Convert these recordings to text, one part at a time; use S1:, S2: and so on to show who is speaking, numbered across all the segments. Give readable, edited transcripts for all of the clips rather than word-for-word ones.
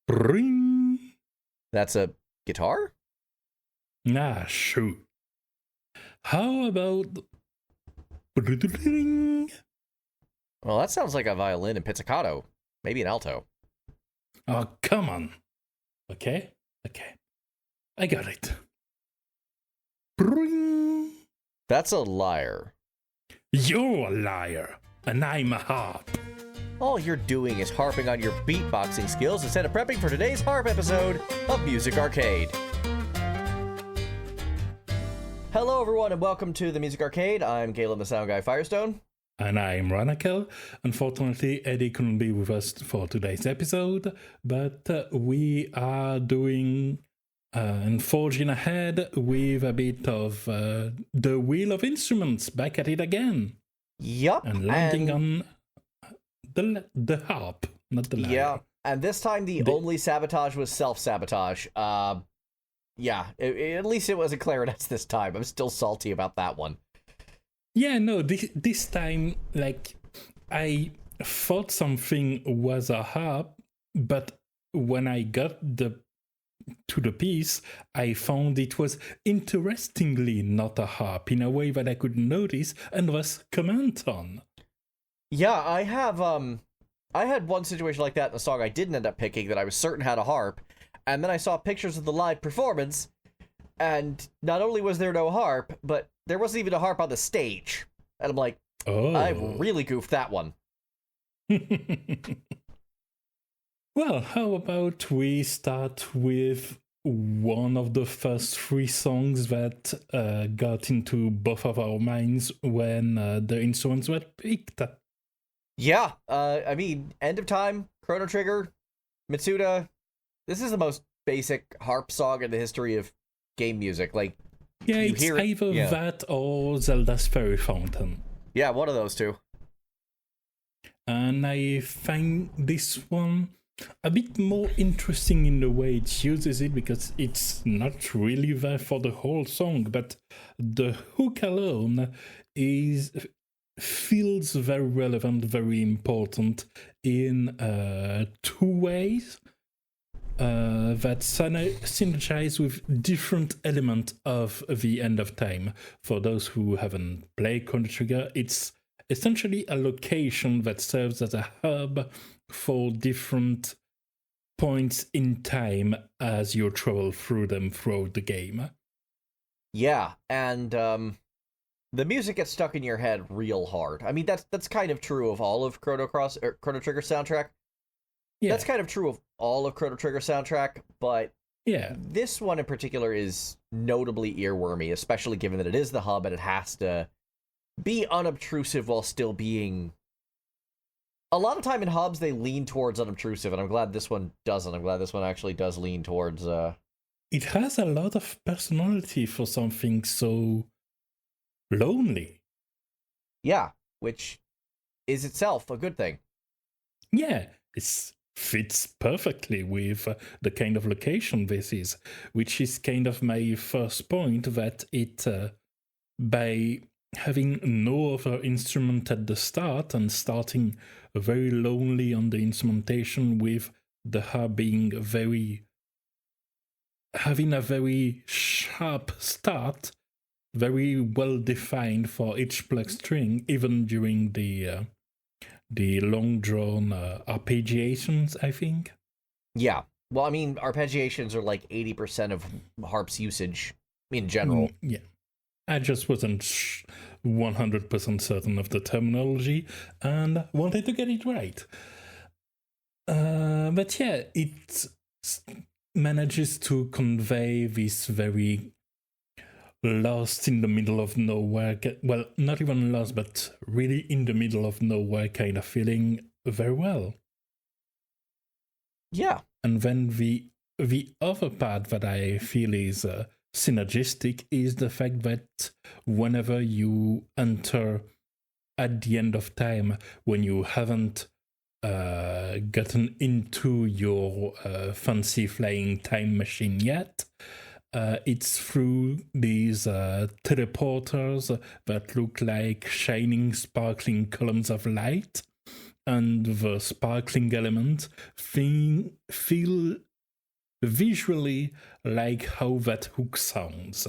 S1: Ring.
S2: That's a guitar?
S1: Ah, shoot. How about ring?
S2: Well, that sounds like a violin and pizzicato. Maybe an alto.
S1: Oh, come on. Okay. I got it. Ring.
S2: That's a lyre.
S1: You're a liar, and I'm a harp.
S2: All you're doing is harping on your beatboxing skills instead of prepping for today's harp episode of Music Arcade. Hello, everyone, and welcome to the Music Arcade. I'm Galen, the Sound Guy Firestone.
S1: And I'm Ranakel. Unfortunately, Eddie couldn't be with us for today's episode, but we are doing and forging ahead with a bit of the Wheel of Instruments, back at it again.
S2: Yup.
S1: And landing on the harp, not the lyre.
S2: Yeah, and this time the only sabotage was self-sabotage. Yeah, at least it wasn't clarinets this time. I'm still salty about that one.
S1: Yeah, no, this time, like, I thought something was a harp, but when I got to the piece, I found it was interestingly not a harp in a way that I could notice and was comment on.
S2: Yeah, I had one situation like that in a song I didn't end up picking that I was certain had a harp, and then I saw pictures of the live performance, and not only was there no harp, but there wasn't even a harp on the stage. And I'm like,
S1: oh.
S2: I really goofed that one.
S1: Well, how about we start with one of the first three songs that got into both of our minds when the instruments were picked?
S2: Yeah, I mean, End of Time, Chrono Trigger, Mitsuda. This is the most basic harp song in the history of game music. Like,
S1: yeah, it's either that or Zelda's Fairy Fountain.
S2: Yeah, one of those two.
S1: And I find this one a bit more interesting in the way it uses it, because it's not really there for the whole song, but the hook alone feels very relevant, very important in two ways that synergize with different elements of the End of Time. For those who haven't played Chrono Trigger, it's essentially a location that serves as a hub for different points in time as you travel through them throughout the game.
S2: Yeah, and the music gets stuck in your head real hard. I mean, that's kind of true of all of Chrono Trigger soundtrack. Yeah. That's kind of true of all of Chrono Trigger soundtrack, but
S1: yeah,
S2: this one in particular is notably earwormy, especially given that it is the hub and it has to be unobtrusive while still being... A lot of time in hubs, they lean towards unobtrusive, and I'm glad this one doesn't. I'm glad this one actually does lean towards...
S1: It has a lot of personality for something so lonely.
S2: Yeah, which is itself a good thing.
S1: Yeah, it fits perfectly with the kind of location this is, which is kind of my first point, that it, by having no other instrument at the start and starting very lonely on the instrumentation, with the harp being having a very sharp start, very well defined for each plucked string, even during the long drawn arpeggiations, I think.
S2: Yeah. Well, I mean, arpeggiations are like 80% of harp's usage in general.
S1: Yeah. I just wasn't 100% certain of the terminology and wanted to get it right. But yeah, it manages to convey this very lost in the middle of nowhere, well, not even lost, but really in the middle of nowhere kind of feeling very well.
S2: Yeah.
S1: And then the other part that I feel is synergistic is the fact that whenever you enter at the end of time, when you haven't gotten into your fancy flying time machine yet, it's through these teleporters that look like shining, sparkling columns of light, and the sparkling element feel visually like how that hook sounds.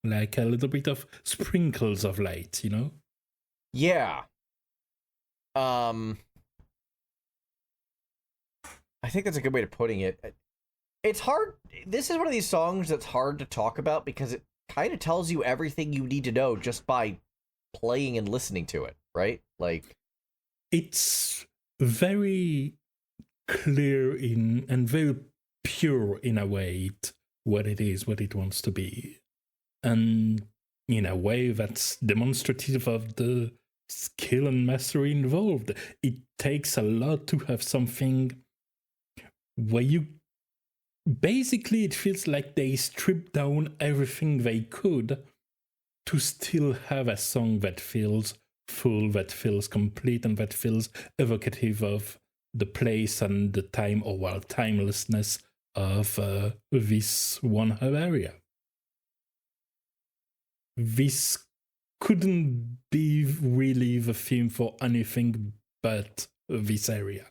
S1: Like a little bit of sprinkles of light, you know?
S2: Yeah. I think that's a good way of putting it. It's hard. This is one of these songs that's hard to talk about because it kind of tells you everything you need to know just by playing and listening to it, right? Like,
S1: it's very clear and very pure in a way what it is, what it wants to be. And in a way that's demonstrative of the skill and mastery involved. It takes a lot to have something where you basically, it feels like they stripped down everything they could to still have a song that feels full, that feels complete, and that feels evocative of the place and the time, or well, timelessness of this one hub area. This couldn't be really the theme for anything but this area.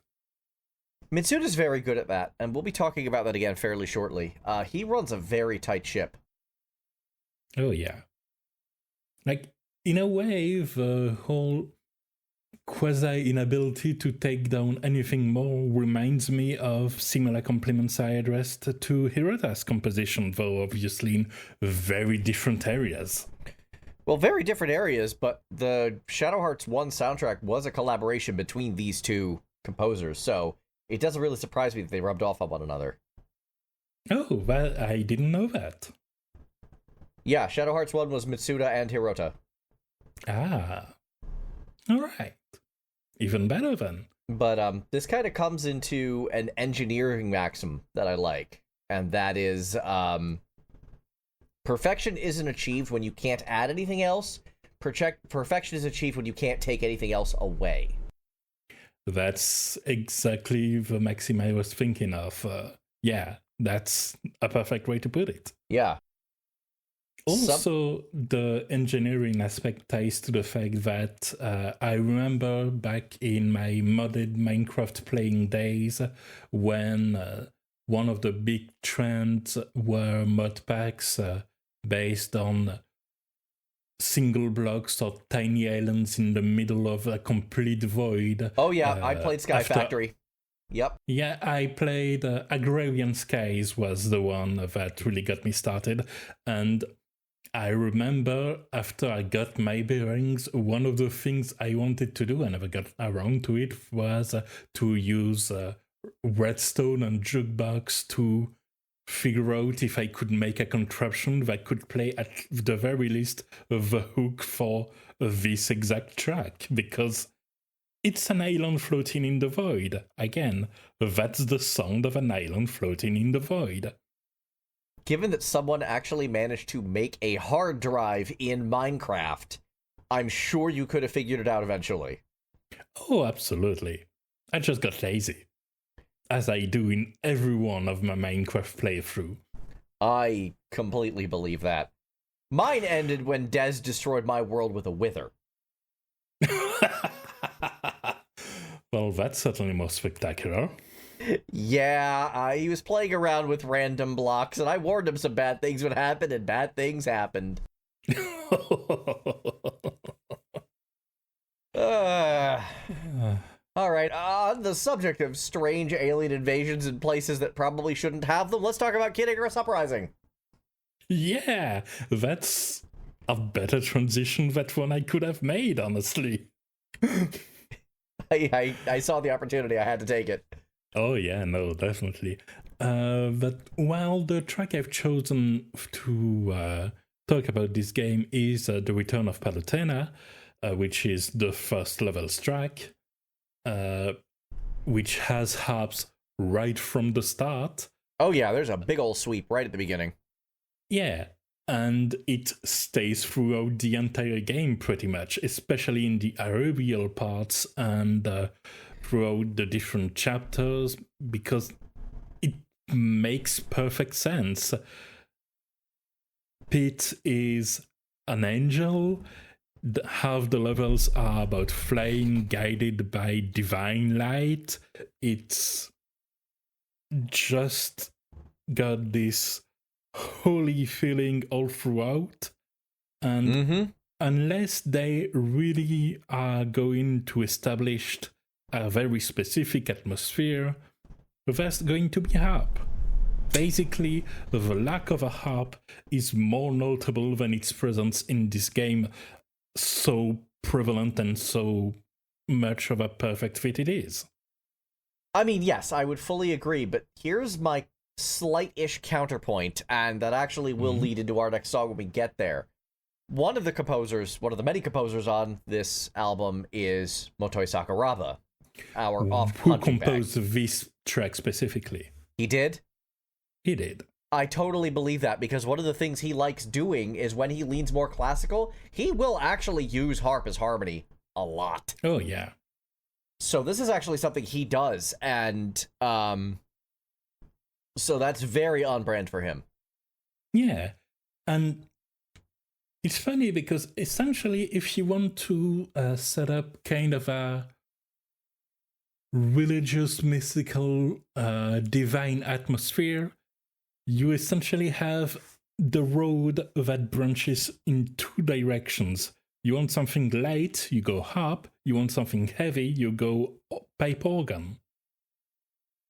S2: Mitsuda's very good at that, and we'll be talking about that again fairly shortly. He runs a very tight ship.
S1: Oh, yeah. Like, in a way, the whole quasi-inability to take down anything more reminds me of similar compliments I addressed to Hirota's composition, though obviously in very different areas.
S2: Well, very different areas, but the Shadow Hearts 1 soundtrack was a collaboration between these two composers, so it doesn't really surprise me that they rubbed off on one another.
S1: Oh, well, I didn't know that.
S2: Yeah, Shadow Hearts 1 was Mitsuda and Hirota.
S1: Ah. Alright. Even better then.
S2: But this kind of comes into an engineering maxim that I like, and that is perfection isn't achieved when you can't add anything else. Perfection is achieved when you can't take anything else away.
S1: That's exactly the maxim I was thinking of. Yeah, that's a perfect way to put it.
S2: Yeah.
S1: Also, the engineering aspect ties to the fact that I remember back in my modded Minecraft playing days when one of the big trends were mod packs based on single blocks or tiny islands in the middle of a complete void.
S2: Oh yeah, I played Sky Factory. Yep.
S1: Yeah, I played Agrarian Skies was the one that really got me started. And I remember after I got my bearings, one of the things I wanted to do, I never got around to it, was to use redstone and jukebox to figure out if I could make a contraption that could play at the very least the hook for this exact track, because it's an island floating in the void. Again, that's the sound of an island floating in the void.
S2: Given that someone actually managed to make a hard drive in Minecraft, I'm sure you could have figured it out eventually.
S1: Oh, absolutely. I just got lazy, as I do in every one of my Minecraft playthrough.
S2: I completely believe that. Mine ended when Dez destroyed my world with a wither.
S1: Well, that's certainly more spectacular.
S2: Yeah, he was playing around with random blocks, and I warned him some bad things would happen, and bad things happened. Alright, on the subject of strange alien invasions in places that probably shouldn't have them, let's talk about Kid Icarus Uprising.
S1: Yeah, that's a better transition than one I could have made, honestly.
S2: I saw the opportunity, I had to take it.
S1: Oh yeah, no, definitely. But while the track I've chosen to talk about this game is The Return of Palutena, which is the first level's track, which has harps right from the start.
S2: Oh yeah, there's a big old sweep right at the beginning.
S1: Yeah, and it stays throughout the entire game pretty much, especially in the aerial parts and throughout the different chapters, because it makes perfect sense. Pete is an angel. half the levels are about flying guided by divine light. It's just got this holy feeling all throughout. And unless they really are going to establish a very specific atmosphere, there's going to be harp. Basically, the lack of a harp is more notable than its presence in this game, so prevalent and so much of a perfect fit it is.
S2: I mean, yes, I would fully agree, but here's my slight-ish counterpoint, and that actually will lead into our next song when we get there. One of the many composers on this album is Motoi Sakuraba, our
S1: who composed this track specifically.
S2: He did?
S1: He did.
S2: I totally believe that, because one of the things he likes doing is when he leans more classical, he will actually use harp as harmony a lot.
S1: Oh, yeah.
S2: So this is actually something he does, and so that's very on brand for him.
S1: Yeah, and it's funny because essentially if you want to set up kind of a religious, mystical, divine atmosphere, you essentially have the road that branches in two directions. You want something light, you go harp. You want something heavy, you go pipe organ.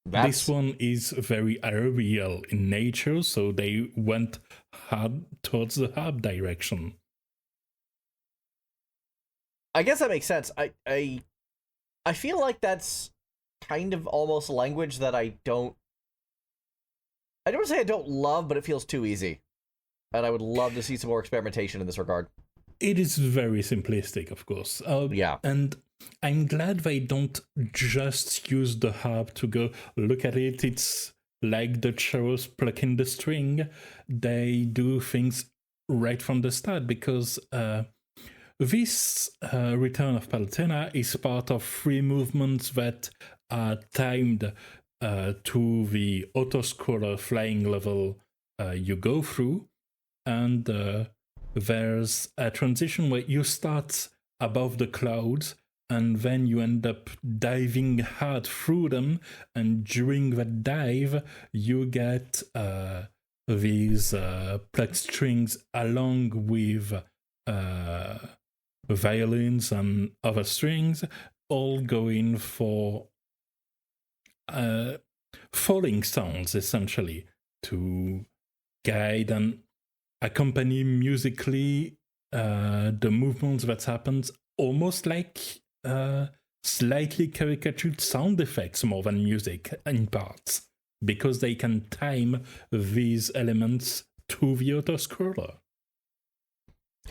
S1: This one is very aerial in nature, so they went hard towards the harp direction.
S2: I guess that makes sense. I feel like that's kind of almost language that I don't want to say I don't love, but it feels too easy. And I would love to see some more experimentation in this regard.
S1: It is very simplistic, of course.
S2: Yeah.
S1: And I'm glad they don't just use the harp to go, look at it, it's like the cellos plucking the string. They do things right from the start, because this Return of Palutena is part of 3 movements that are timed to the auto-scroller flying level you go through. And there's a transition where you start above the clouds, and then you end up diving hard through them, and during that dive, you get these plucked strings along with violins and other strings, all going for falling sounds, essentially, to guide and accompany musically the movements that happens, almost like slightly caricatured sound effects more than music in parts, because they can time these elements to the auto-scroller.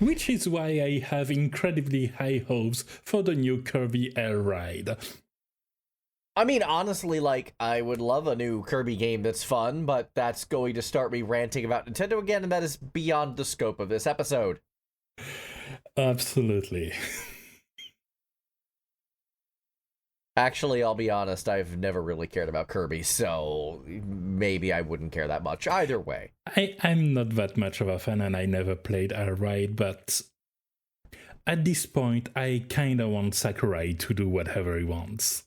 S1: Which is why I have incredibly high hopes for the new Kirby Air Ride.
S2: I mean, honestly, like, I would love a new Kirby game that's fun, but that's going to start me ranting about Nintendo again, and that is beyond the scope of this episode.
S1: Absolutely.
S2: Actually, I'll be honest, I've never really cared about Kirby, so maybe I wouldn't care that much. Either way.
S1: I'm not that much of a fan, and I never played Air Ride, but at this point, I kinda want Sakurai to do whatever he wants.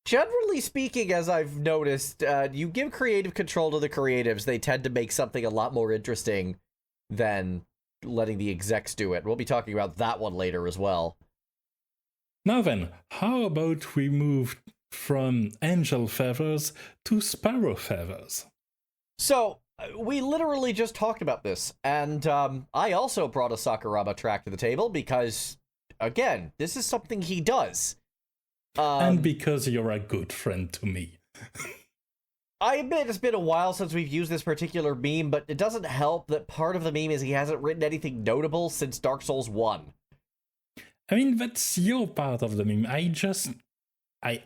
S2: Generally speaking, as I've noticed, you give creative control to the creatives, they tend to make something a lot more interesting than letting the execs do it. We'll be talking about that one later as well.
S1: Now then, how about we move from Angel Feathers to Sparrowfeathers?
S2: So, we literally just talked about this, and I also brought a Sakuraba track to the table because, again, this is something he does.
S1: And because you're a good friend to me.
S2: I admit it's been a while since we've used this particular meme, but it doesn't help that part of the meme is he hasn't written anything notable since Dark Souls 1.
S1: I mean, that's your part of the meme. I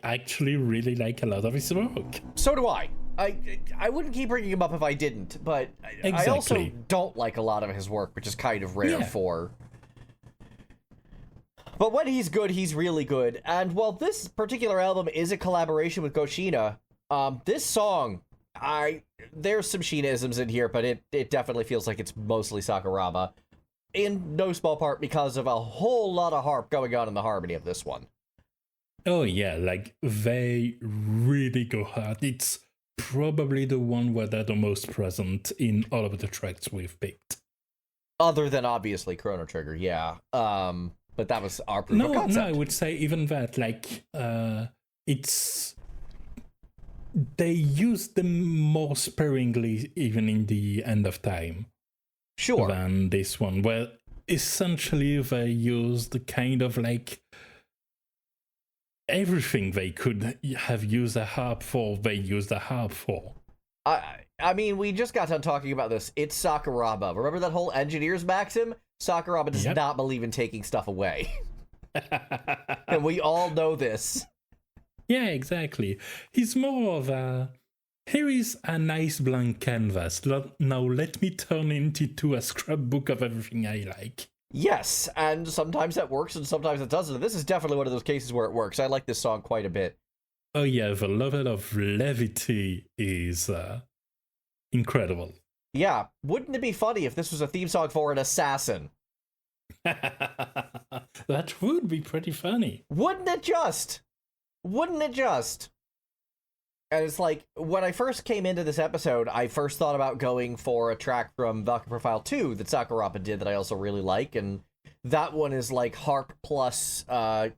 S1: actually really like a lot of his work.
S2: So do I. I wouldn't keep bringing him up if I didn't, but
S1: exactly.
S2: I also don't like a lot of his work, which is kind of rare for... But when he's good, he's really good. And while this particular album is a collaboration with Goshina, this song, there's some Shina-isms in here, but it definitely feels like it's mostly Sakuraba. in no small part because of a whole lot of harp going on in the harmony of this one.
S1: Oh yeah, like they really go hard. It's probably the one where they're the most present in all of the tracks we've picked.
S2: Other than obviously Chrono Trigger, yeah. But that was our proof of concept.
S1: No, I would say even that, like, it's... They use them more sparingly even in the End of Time.
S2: Sure.
S1: Than this one, where essentially they used kind of like everything they could have used a harp for, they used a harp for.
S2: I mean, we just got done talking about this. It's Sakuraba. Remember that whole engineer's maxim? Sakuraba does not believe in taking stuff away. And we all know this.
S1: Yeah, exactly. He's more of a... Here is a nice blank canvas. Now let me turn it into a scrapbook of everything I like.
S2: Yes, and sometimes that works and sometimes it doesn't. This is definitely one of those cases where it works. I like this song quite a bit.
S1: Oh yeah, the level of levity is incredible.
S2: Yeah, wouldn't it be funny if this was a theme song for an assassin?
S1: That would be pretty funny.
S2: Wouldn't it just? Wouldn't it just? And it's like, when I first came into this episode, I first thought about going for a track from Valkyrie Profile 2 that Sakuraba did that I also really like, and that one is like harp plus melodic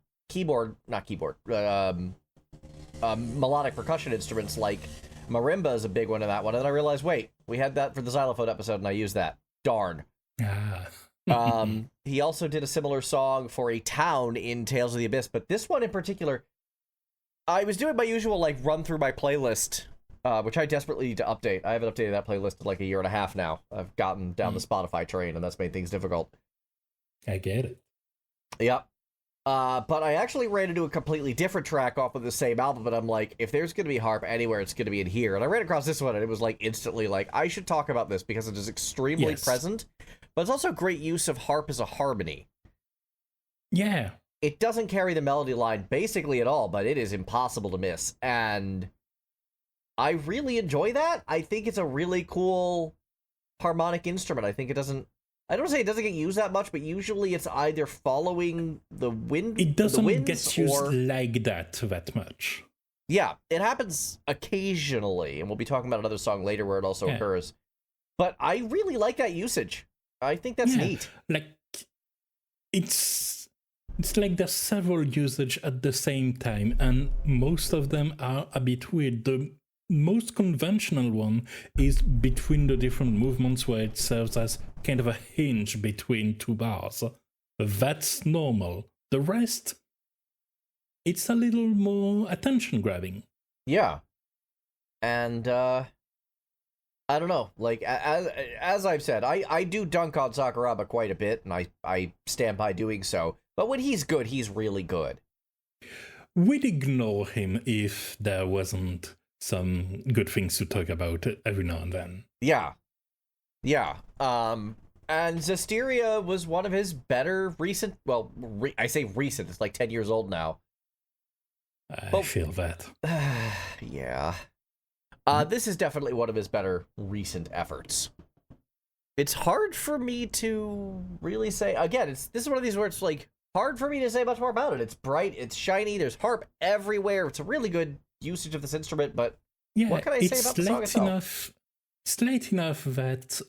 S2: percussion instruments, like marimba is a big one in that one, and then I realized, wait, we had that for the xylophone episode, and I used that. Darn. He also did a similar song for a town in Tales of the Abyss, but this one in particular... I was doing my usual, like, run through my playlist, which I desperately need to update. I haven't updated that playlist in, like, a year and a half now. I've gotten down the Spotify train, and that's made things difficult.
S1: I get it.
S2: Yep. But I actually ran into a completely different track off of the same album, but I'm like, if there's going to be harp anywhere, it's going to be in here. And I ran across this one, and it was, like, instantly, like, I should talk about this because it is extremely present, but it's also great use of harp as a harmony.
S1: Yeah.
S2: It doesn't carry the melody line basically at all, but it is impossible to miss. And I really enjoy that. I think it's a really cool harmonic instrument. I think it doesn't... I don't say it doesn't get used that much, but usually it's either following the wind.
S1: It doesn't get used like that much.
S2: Yeah, it happens occasionally, and we'll be talking about another song later where it also occurs. But I really like that usage. I think that's neat.
S1: Like, it's like there's several usage at the same time, and most of them are a bit weird. The most conventional one is between the different movements, where it serves as kind of a hinge between two bars. That's normal. The rest, it's a little more attention-grabbing.
S2: Yeah. And, I don't know. Like, as I've said, I do dunk on Sakuraba quite a bit, and I stand by doing so. But when he's good, he's really good.
S1: We'd ignore him if there wasn't some good things to talk about every now and then.
S2: Yeah. Yeah. And Zestiria was one of his better recent... Well, I say recent. It's like 10 years old now.
S1: I feel that.
S2: Yeah. This is definitely one of his better recent efforts. It's hard for me to really say... Again, this is one of these where it's like hard for me to say much more about it. It's bright, it's shiny, there's harp everywhere. It's a really good usage of this instrument, but what can I say about the song itself?
S1: It's late enough that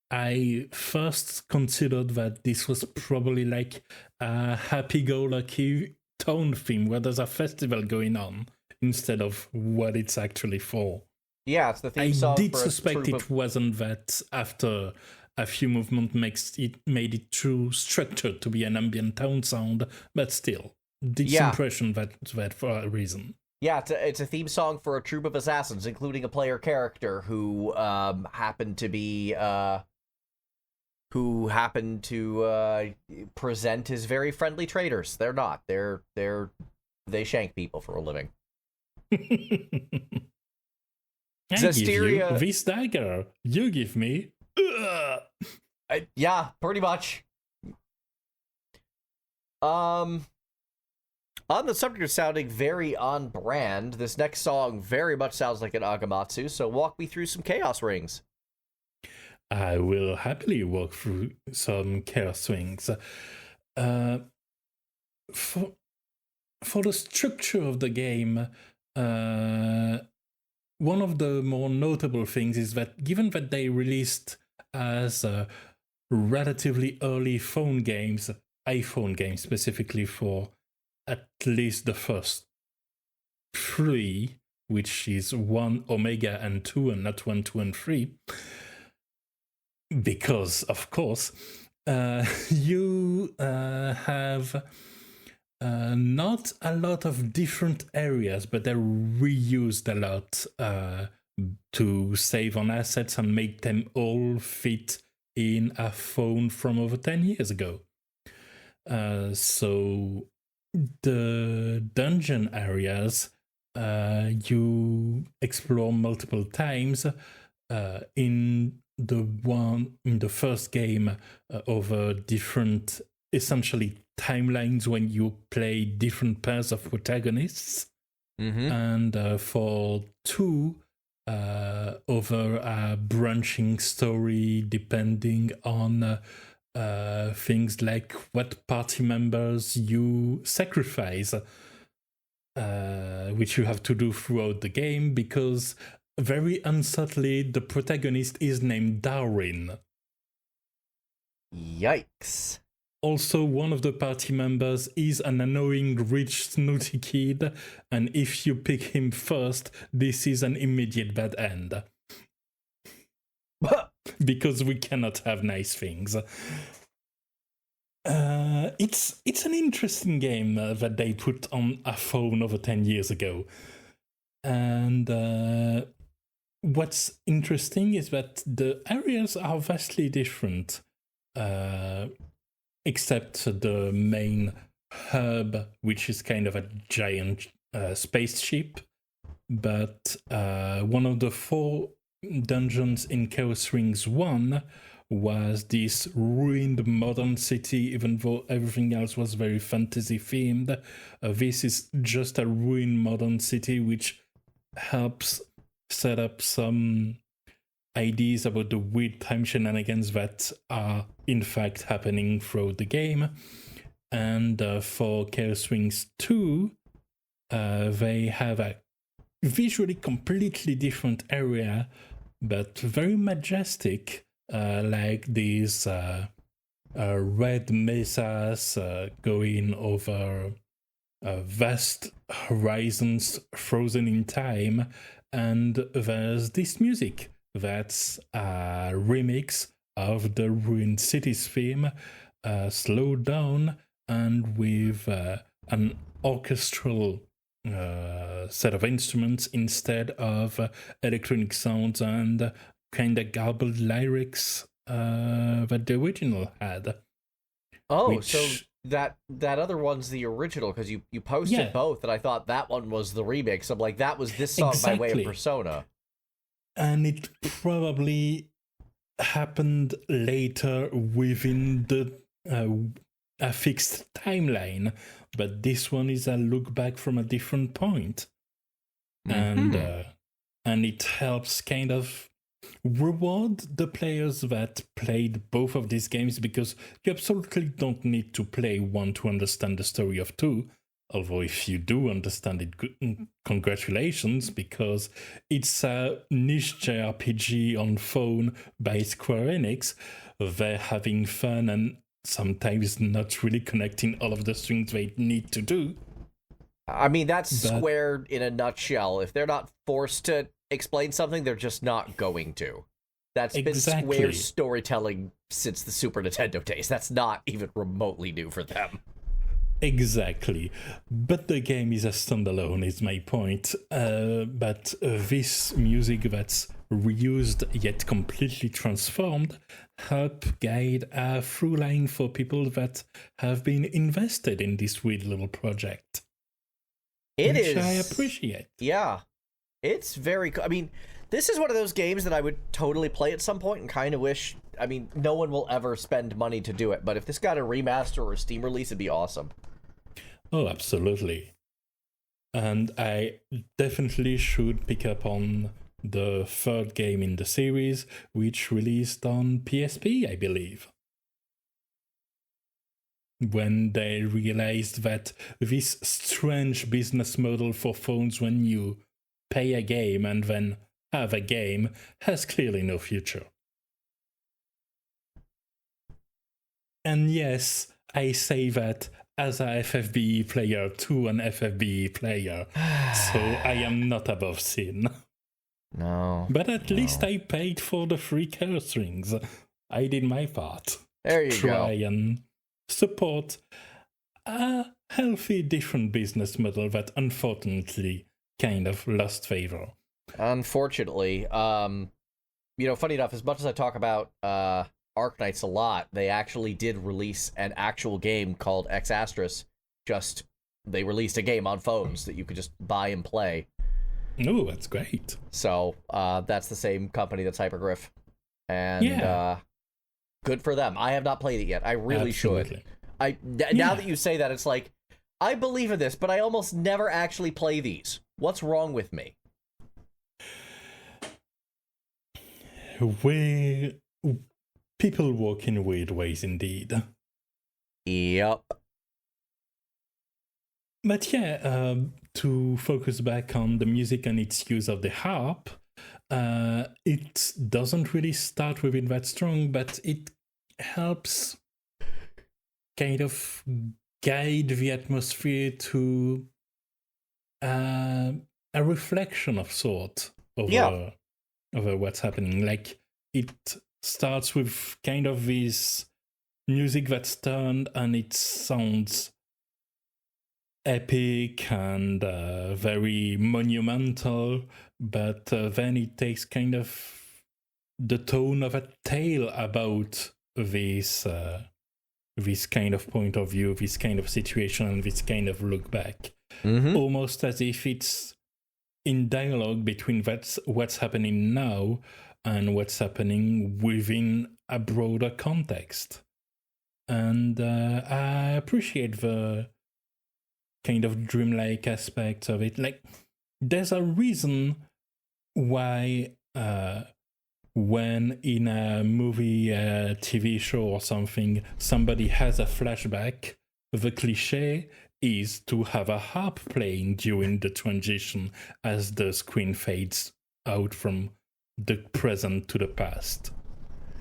S1: I first considered that this was probably like a happy-go-lucky tone theme where there's a festival going on instead of what it's actually for.
S2: Yeah, it's the theme song.
S1: I did suspect it wasn't that after a few movements made it too structured to be an ambient town sound, but still, this impression that for a reason.
S2: Yeah, it's a theme song for a troop of assassins, including a player character who happened to present as very friendly traders. They're not. They shank people for a living.
S1: Zestiria, give you this dagger. You give me.
S2: Yeah, pretty much. On the subject of sounding very on brand, this next song very much sounds like an Agematsu, so walk me through some Chaos Rings.
S1: I will happily walk through some chaos swings. For the structure of the game, one of the more notable things is that given that they released as relatively early phone games, iPhone games specifically for at least the first 3, which is 1, Omega, and 2, and not 1, 2, and 3, because, of course, you have not a lot of different areas, but they're reused a lot to save on assets and make them all fit in a phone from over 10 years ago. So the dungeon areas you explore multiple times in the first game over different, essentially, timelines when you play different pairs of protagonists, and for 2 over a branching story depending on things like what party members you sacrifice, which you have to do throughout the game, because very unsubtly the protagonist is named Darwin.
S2: Yikes.
S1: Also, one of the party members is an annoying rich snooty kid, and if you pick him first, this is an immediate bad end. Because we cannot have nice things. It's an interesting game that they put on a phone over 10 years ago. And what's interesting is that the areas are vastly different. Except the main hub, which is kind of a giant spaceship. But one of the 4 dungeons in Chaos Rings 1 was this ruined modern city, even though everything else was very fantasy themed. This is just a ruined modern city, which helps set up some ideas about the weird time shenanigans that are in fact happening throughout the game. And for Chaos Wings 2, they have a visually completely different area, but very majestic, like these red mesas going over vast horizons frozen in time. And there's this music that's a remix of the Ruined Cities theme, slowed down and with an orchestral set of instruments instead of electronic sounds and kind of garbled lyrics that the original had.
S2: Oh, so that other one's the original, because you posted both, and I thought that one was the remix. I'm like, that was this song by way of Persona.
S1: And it probably happened later within the a fixed timeline, but this one is a look back from a different point. And it helps kind of reward the players that played both of these games, because you absolutely don't need to play 1 to understand the story of 2. Although if you do understand it, congratulations, because it's a niche JRPG on phone by Square Enix. They're having fun and sometimes not really connecting all of the strings they need to do.
S2: I mean, that's Square in a nutshell. If they're not forced to explain something, they're just not going to. That's been Square's storytelling since the Super Nintendo days. That's not even remotely new for them.
S1: Exactly. But the game is a standalone, is my point. But this music that's reused yet completely transformed help guide a through line for people that have been invested in this weird little project. Which I appreciate.
S2: Yeah. It's very... I mean, this is one of those games that I would totally play at some point and kind of wish... I mean, no one will ever spend money to do it, but if this got a remaster or a Steam release, it'd be awesome.
S1: Oh, absolutely. And I definitely should pick up on the third game in the series, which released on PSP, I believe. When they realized that this strange business model for phones when you pay a game and then have a game has clearly no future. And yes, I say that as a FFBE player to an FFBE player, so I am not above sin.
S2: No.
S1: But at least I paid for the free curse rings. I did my part.
S2: There you
S1: Try
S2: go.
S1: and support a healthy, different business model that unfortunately kind of lost favor.
S2: Unfortunately, funny enough, as much as I talk about Arknights a lot, they actually did release an actual game called X Astris. They released a game on phones that you could just buy and play.
S1: Oh, that's great.
S2: So that's the same company that's Hypergriff. And good for them. I have not played it yet. I really should. Now that you say that, it's like, I believe in this, but I almost never actually play these. What's wrong with me?
S1: People work in weird ways indeed.
S2: Yep.
S1: But to focus back on the music and its use of the harp, it doesn't really start with it that strong, but it helps kind of guide the atmosphere to a reflection of sort over what's happening. Like, it starts with kind of this music that's turned and it sounds epic and very monumental, but then it takes kind of the tone of a tale about this kind of point of view, this kind of situation, and this kind of look back.
S2: Mm-hmm.
S1: Almost as if it's in dialogue between what's happening now and what's happening within a broader context. And I appreciate the kind of dreamlike aspect of it. Like, there's a reason why when in a movie, TV show or something, somebody has a flashback, the cliche is to have a harp playing during the transition as the screen fades out from the present to the past.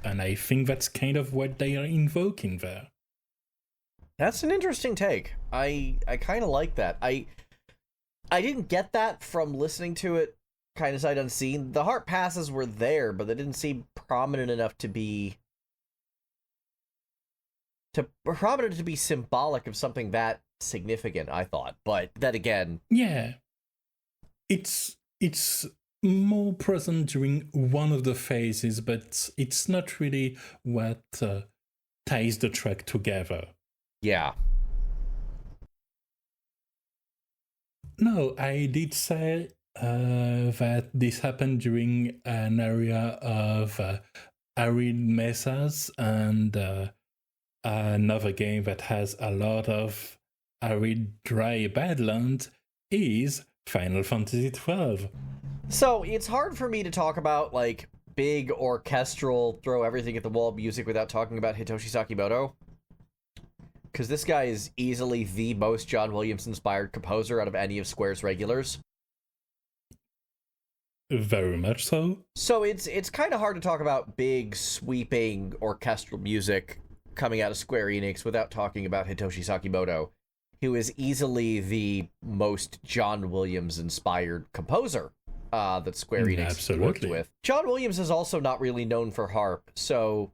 S1: And I think that's kind of what they are invoking there.
S2: That's an interesting take. I kind of like that. I didn't get that from listening to it kind of sight unseen. The harp passes were there, but they didn't seem prominent enough to be symbolic of something that significant, I thought. But then again,
S1: yeah, it's more present during one of the phases, but it's not really what ties the track together.
S2: Yeah.
S1: No, I did say that this happened during an area of arid mesas, and another game that has a lot of arid, dry badlands is Final Fantasy XII.
S2: So it's hard for me to talk about, like, big orchestral, throw everything at the wall music without talking about Hitoshi Sakimoto. Because this guy is easily the most John Williams-inspired composer out of any of Square's regulars.
S1: Very much so.
S2: So it's kind of hard to talk about big, sweeping orchestral music coming out of Square Enix without talking about Hitoshi Sakimoto, who is easily the most John Williams-inspired composer that Square Enix worked with. John Williams is also not really known for harp, so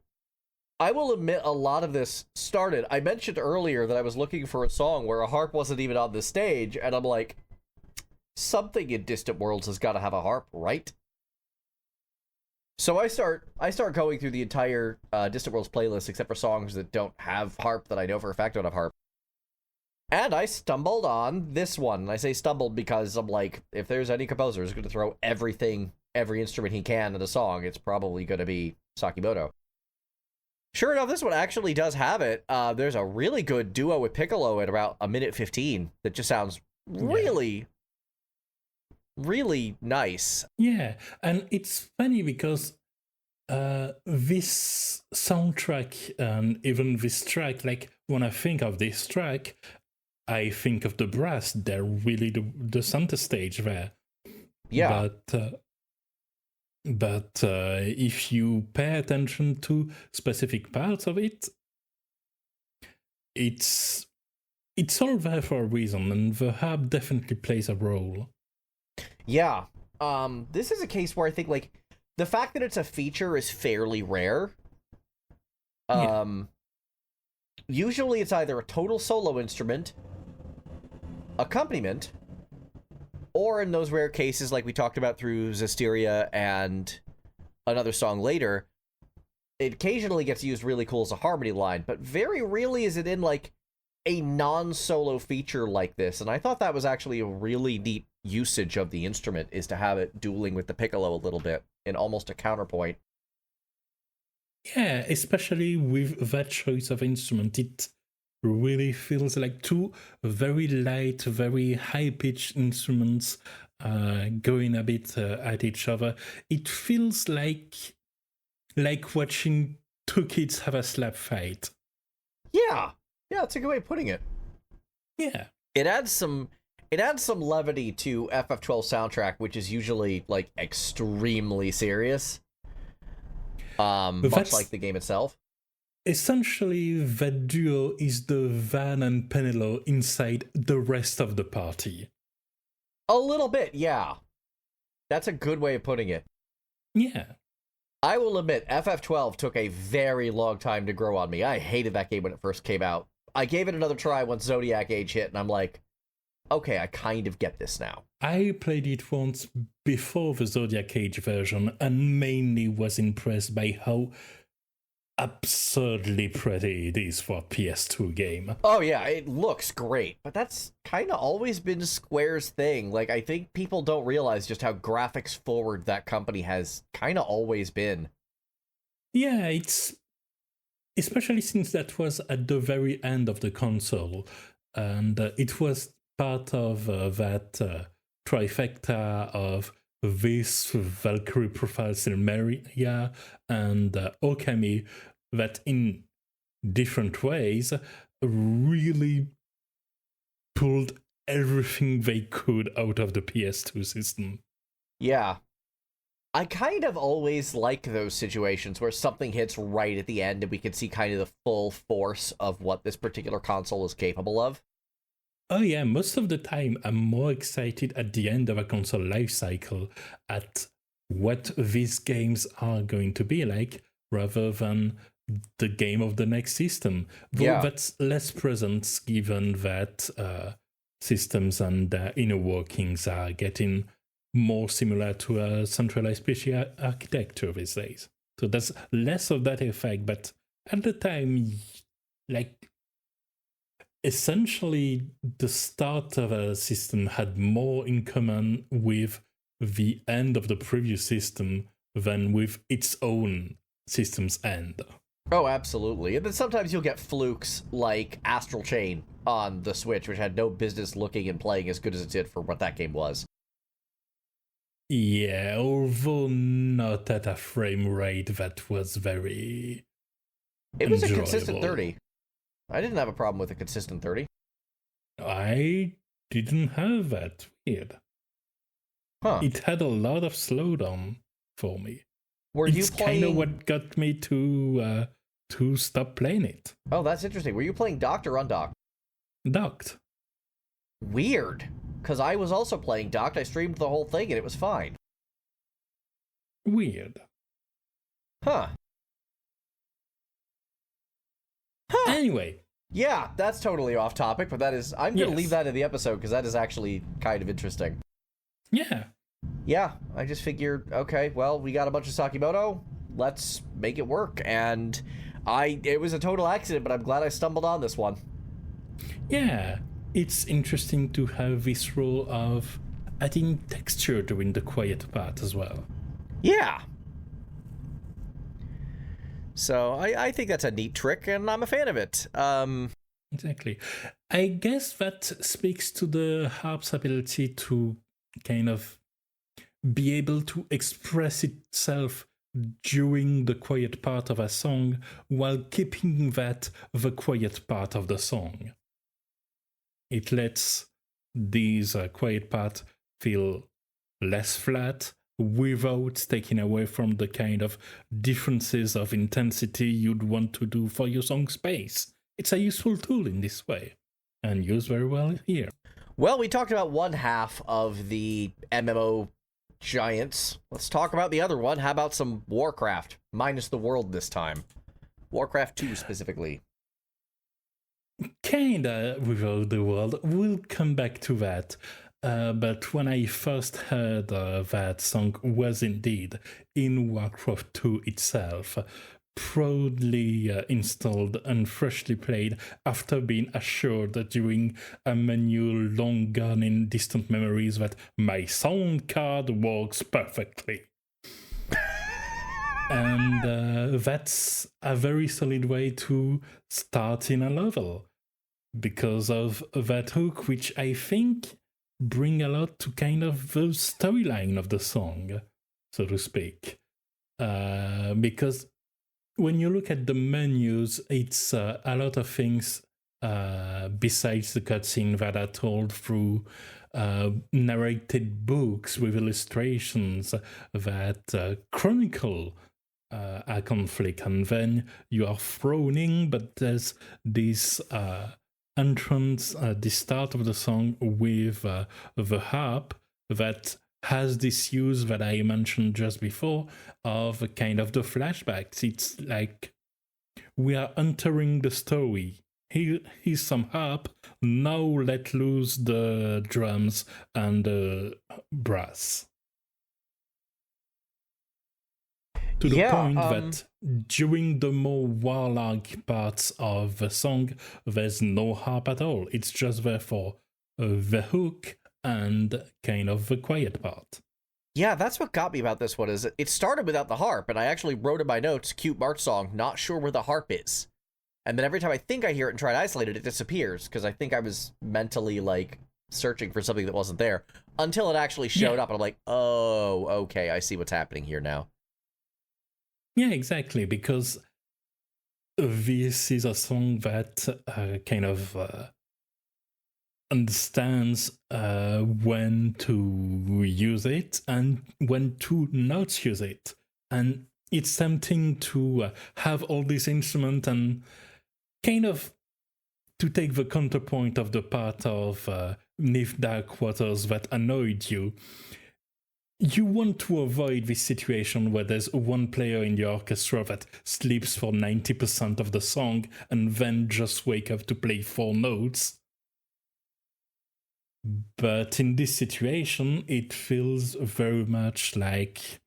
S2: I will admit a lot of this started. I mentioned earlier that I was looking for a song where a harp wasn't even on the stage, and I'm like, something in Distant Worlds has got to have a harp, right? So I start going through the entire Distant Worlds playlist, except for songs that don't have harp that I know for a fact don't have harp. And I stumbled on this one. And I say stumbled because I'm like, if there's any composer who's going to throw every instrument he can at a song, it's probably going to be Sakimoto. Sure enough, this one actually does have it. There's a really good duo with Piccolo at about 1:15 that just sounds really, really nice.
S1: Yeah, and it's funny because this soundtrack and even this track, like when I think of this track, I think of the brass. They're really the center stage there.
S2: Yeah.
S1: But if you pay attention to specific parts of it, it's all there for a reason, and the harp definitely plays a role.
S2: Yeah. This is a case where I think, like, the fact that it's a feature is fairly rare. Usually it's either a total solo instrument, accompaniment, or in those rare cases like we talked about through Zestiria and another song later, it occasionally gets used really cool as a harmony line, but very rarely is it in, like, a non-solo feature like this, and I thought that was actually a really neat usage of the instrument, is to have it dueling with the piccolo a little bit in almost a counterpoint.
S1: Yeah, especially with that choice of instrument, it really feels like two very light, very high-pitched instruments going a bit at each other. It feels like watching two kids have a slap fight.
S2: Yeah, that's a good way of putting it.
S1: Yeah,
S2: it adds some levity to FF12 soundtrack, which is usually, like, extremely serious. Much like the game itself.
S1: Essentially, that duo is the Van and Penelo inside the rest of the party.
S2: A little bit, yeah. That's a good way of putting it.
S1: Yeah.
S2: I will admit, FF12 took a very long time to grow on me. I hated that game when it first came out. I gave it another try once Zodiac Age hit, and I'm like, okay, I kind of get this now.
S1: I played it once before the Zodiac Age version, and mainly was impressed by how absurdly pretty it is for a PS2 game.
S2: Oh yeah, it looks great, but that's kind of always been Square's thing. Like, I think people don't realize just how graphics forward that company has kind of always been.
S1: Yeah, it's especially since that was at the very end of the console, and it was part of that trifecta of this Valkyrie profile Silmeria and Okami that in different ways really pulled everything they could out of the PS2 system.
S2: Yeah. I kind of always like those situations where something hits right at the end and we can see kind of the full force of what this particular console is capable of.
S1: Oh yeah, most of the time I'm more excited at the end of a console life cycle at what these games are going to be like rather than the game of the next system. Though that's less present given that systems and inner workings are getting more similar to a centralized PC architecture these days. So there's less of that effect, but at the time, like, essentially, the start of a system had more in common with the end of the previous system than with its own system's end.
S2: Oh, absolutely. And then sometimes you'll get flukes like Astral Chain on the Switch, which had no business looking and playing as good as it did for what that game was.
S1: Yeah, although not at a frame rate that was very
S2: It was
S1: enjoyable.
S2: A consistent 30. I didn't have a problem with a consistent 30.
S1: I didn't have that. Weird.
S2: Huh.
S1: It had a lot of slowdown for me.
S2: It's
S1: kind of what got me to stop playing it.
S2: Oh, that's interesting. Were you playing docked or undocked?
S1: Docked.
S2: Weird. Because I was also playing docked. I streamed the whole thing and it was fine.
S1: Weird.
S2: Huh.
S1: Anyway.
S2: Yeah, that's totally off topic, but I'm going to leave that in the episode because that is actually kind of interesting.
S1: Yeah.
S2: Yeah, I just figured, okay, well, we got a bunch of Sakimoto, let's make it work. And it was a total accident, but I'm glad I stumbled on this one.
S1: Yeah, it's interesting to have this role of adding texture during the quiet part as well.
S2: Yeah. So I think that's a neat trick, and I'm a fan of it.
S1: Exactly. I guess that speaks to the harp's ability to kind of be able to express itself during the quiet part of a song while keeping that the quiet part of the song. It lets these quiet part feel less flat without taking away from the kind of differences of intensity you'd want to do for your song space. It's a useful tool in this way, and used very well here.
S2: Well, we talked about one half of the MMO giants. Let's talk about the other one. How about some Warcraft, minus the world this time? Warcraft 2 specifically.
S1: Kinda without the world. We'll come back to that. But when I first heard that song was indeed in Warcraft 2 itself, proudly installed and freshly played after being assured during a menu long gone in distant memories that my sound card works perfectly. And that's a very solid way to start in a level because of that hook, which I think bring a lot to kind of the storyline of the song, so to speak. Because when you look at the menus, it's a lot of things besides the cutscene that are told through narrated books with illustrations that chronicle a conflict, and then you are thrown in, but there's this entrance at the start of the song with the harp that has this use that I mentioned just before of kind of the flashbacks. It's like we are entering the story. Here's some harp, now let loose the drums and the brass. To the point that during the more warlike parts of the song, there's no harp at all. It's just there for the hook and kind of the quiet part.
S2: Yeah, that's what got me about this one, is it started without the harp, and I actually wrote in my notes, cute March song, not sure where the harp is. And then every time I think I hear it and try to isolate it, it disappears, because I think I was mentally, like, searching for something that wasn't there, until it actually showed up, and I'm like, oh, okay, I see what's happening here now.
S1: Yeah, exactly, because this is a song that kind of understands when to use it and when to not use it. And it's tempting to have all these instruments and kind of to take the counterpoint of the part of Neath Dark Waters that annoyed you. You want to avoid this situation where there's one player in the orchestra that sleeps for 90% of the song and then just wake up to play 4 notes. But in this situation, it feels very much like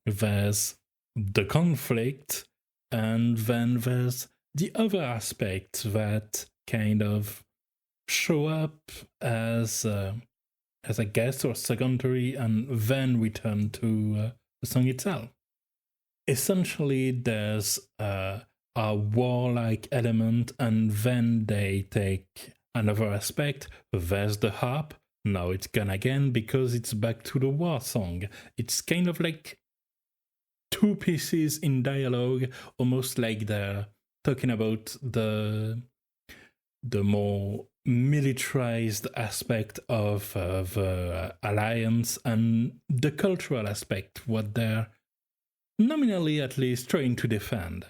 S1: there's the conflict and then there's the other aspect that kind of show up as a guest or secondary, and then return to the song itself. Essentially, there's a warlike element, and then they take another aspect. There's the harp. Now it's gone again because it's back to the war song. It's kind of like 2 pieces in dialogue, almost like they're talking about the more militarized aspect of the alliance and the cultural aspect, what they're nominally at least trying to defend.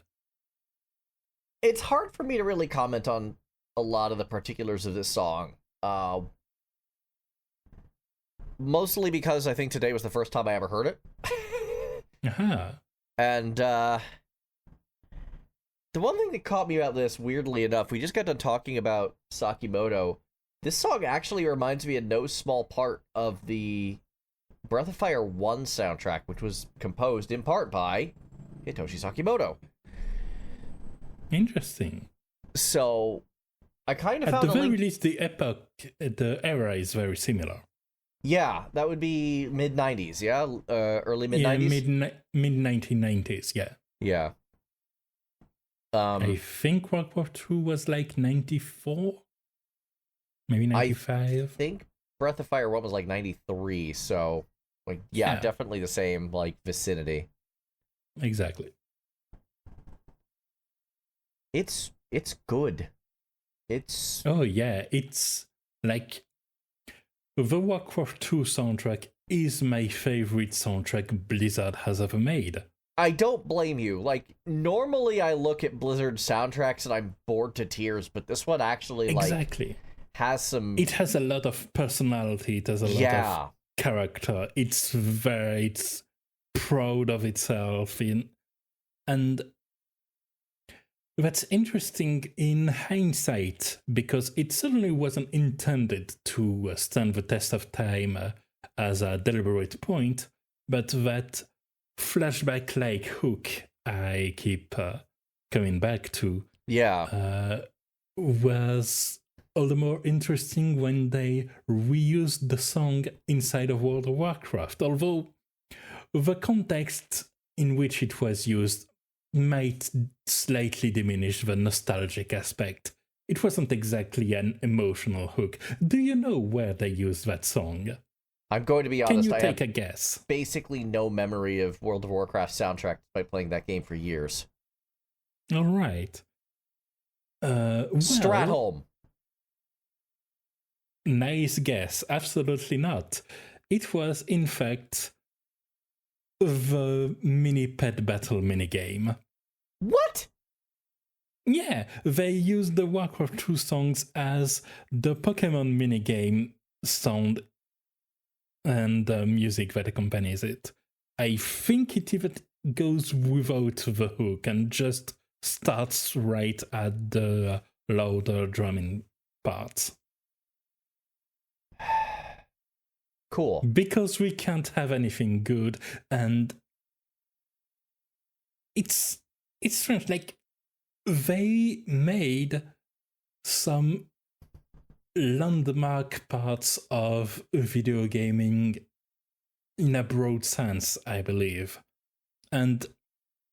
S2: It's hard for me to really comment on a lot of the particulars of this song. Mostly because I think today was the first time I ever heard it.
S1: Uh-huh.
S2: And the one thing that caught me about this, weirdly enough, we just got done talking about Sakimoto. This song actually reminds me in no small part of the Breath of Fire 1 soundtrack, which was composed in part by Hitoshi Sakimoto.
S1: Interesting.
S2: So, I kind of
S1: At
S2: found
S1: the very least, the epoch, the era is very similar.
S2: Yeah, that would be mid-90s, yeah? Early mid-90s?
S1: Yeah, mid-1990s, yeah.
S2: Yeah.
S1: I think Warcraft 2 was like 94? Maybe 95?
S2: I think Breath of Fire 1 was like 93, so Like, yeah, definitely the same, like, vicinity.
S1: Exactly.
S2: It's good. It's...
S1: Oh, yeah, it's like the Warcraft 2 soundtrack is my favorite soundtrack Blizzard has ever made.
S2: I don't blame you. Like, normally I look at Blizzard soundtracks and I'm bored to tears, but this one actually,
S1: exactly.
S2: has some...
S1: It has a lot of personality. It has a lot of character. It's proud of itself. And that's interesting in hindsight, because it certainly wasn't intended to stand the test of time as a deliberate point, but that flashback-like hook I keep coming back to was all the more interesting when they reused the song inside of World of Warcraft, although the context in which it was used might slightly diminish the nostalgic aspect. It wasn't exactly an emotional hook. Do you know where they used that song?
S2: I'm going to be honest,
S1: Can you take a guess?
S2: Basically no memory of World of Warcraft soundtrack by playing that game for years.
S1: All right.
S2: Stratholme.
S1: Nice guess. Absolutely not. It was, in fact, the mini pet battle minigame.
S2: What?
S1: Yeah, they used the Warcraft 2 songs as the Pokemon minigame sound and the music that accompanies it. I think it even goes without the hook and just starts right at the louder drumming parts.
S2: Cool.
S1: Because we can't have anything good, and it's strange. Like, they made some landmark parts of video gaming in a broad sense, I believe. And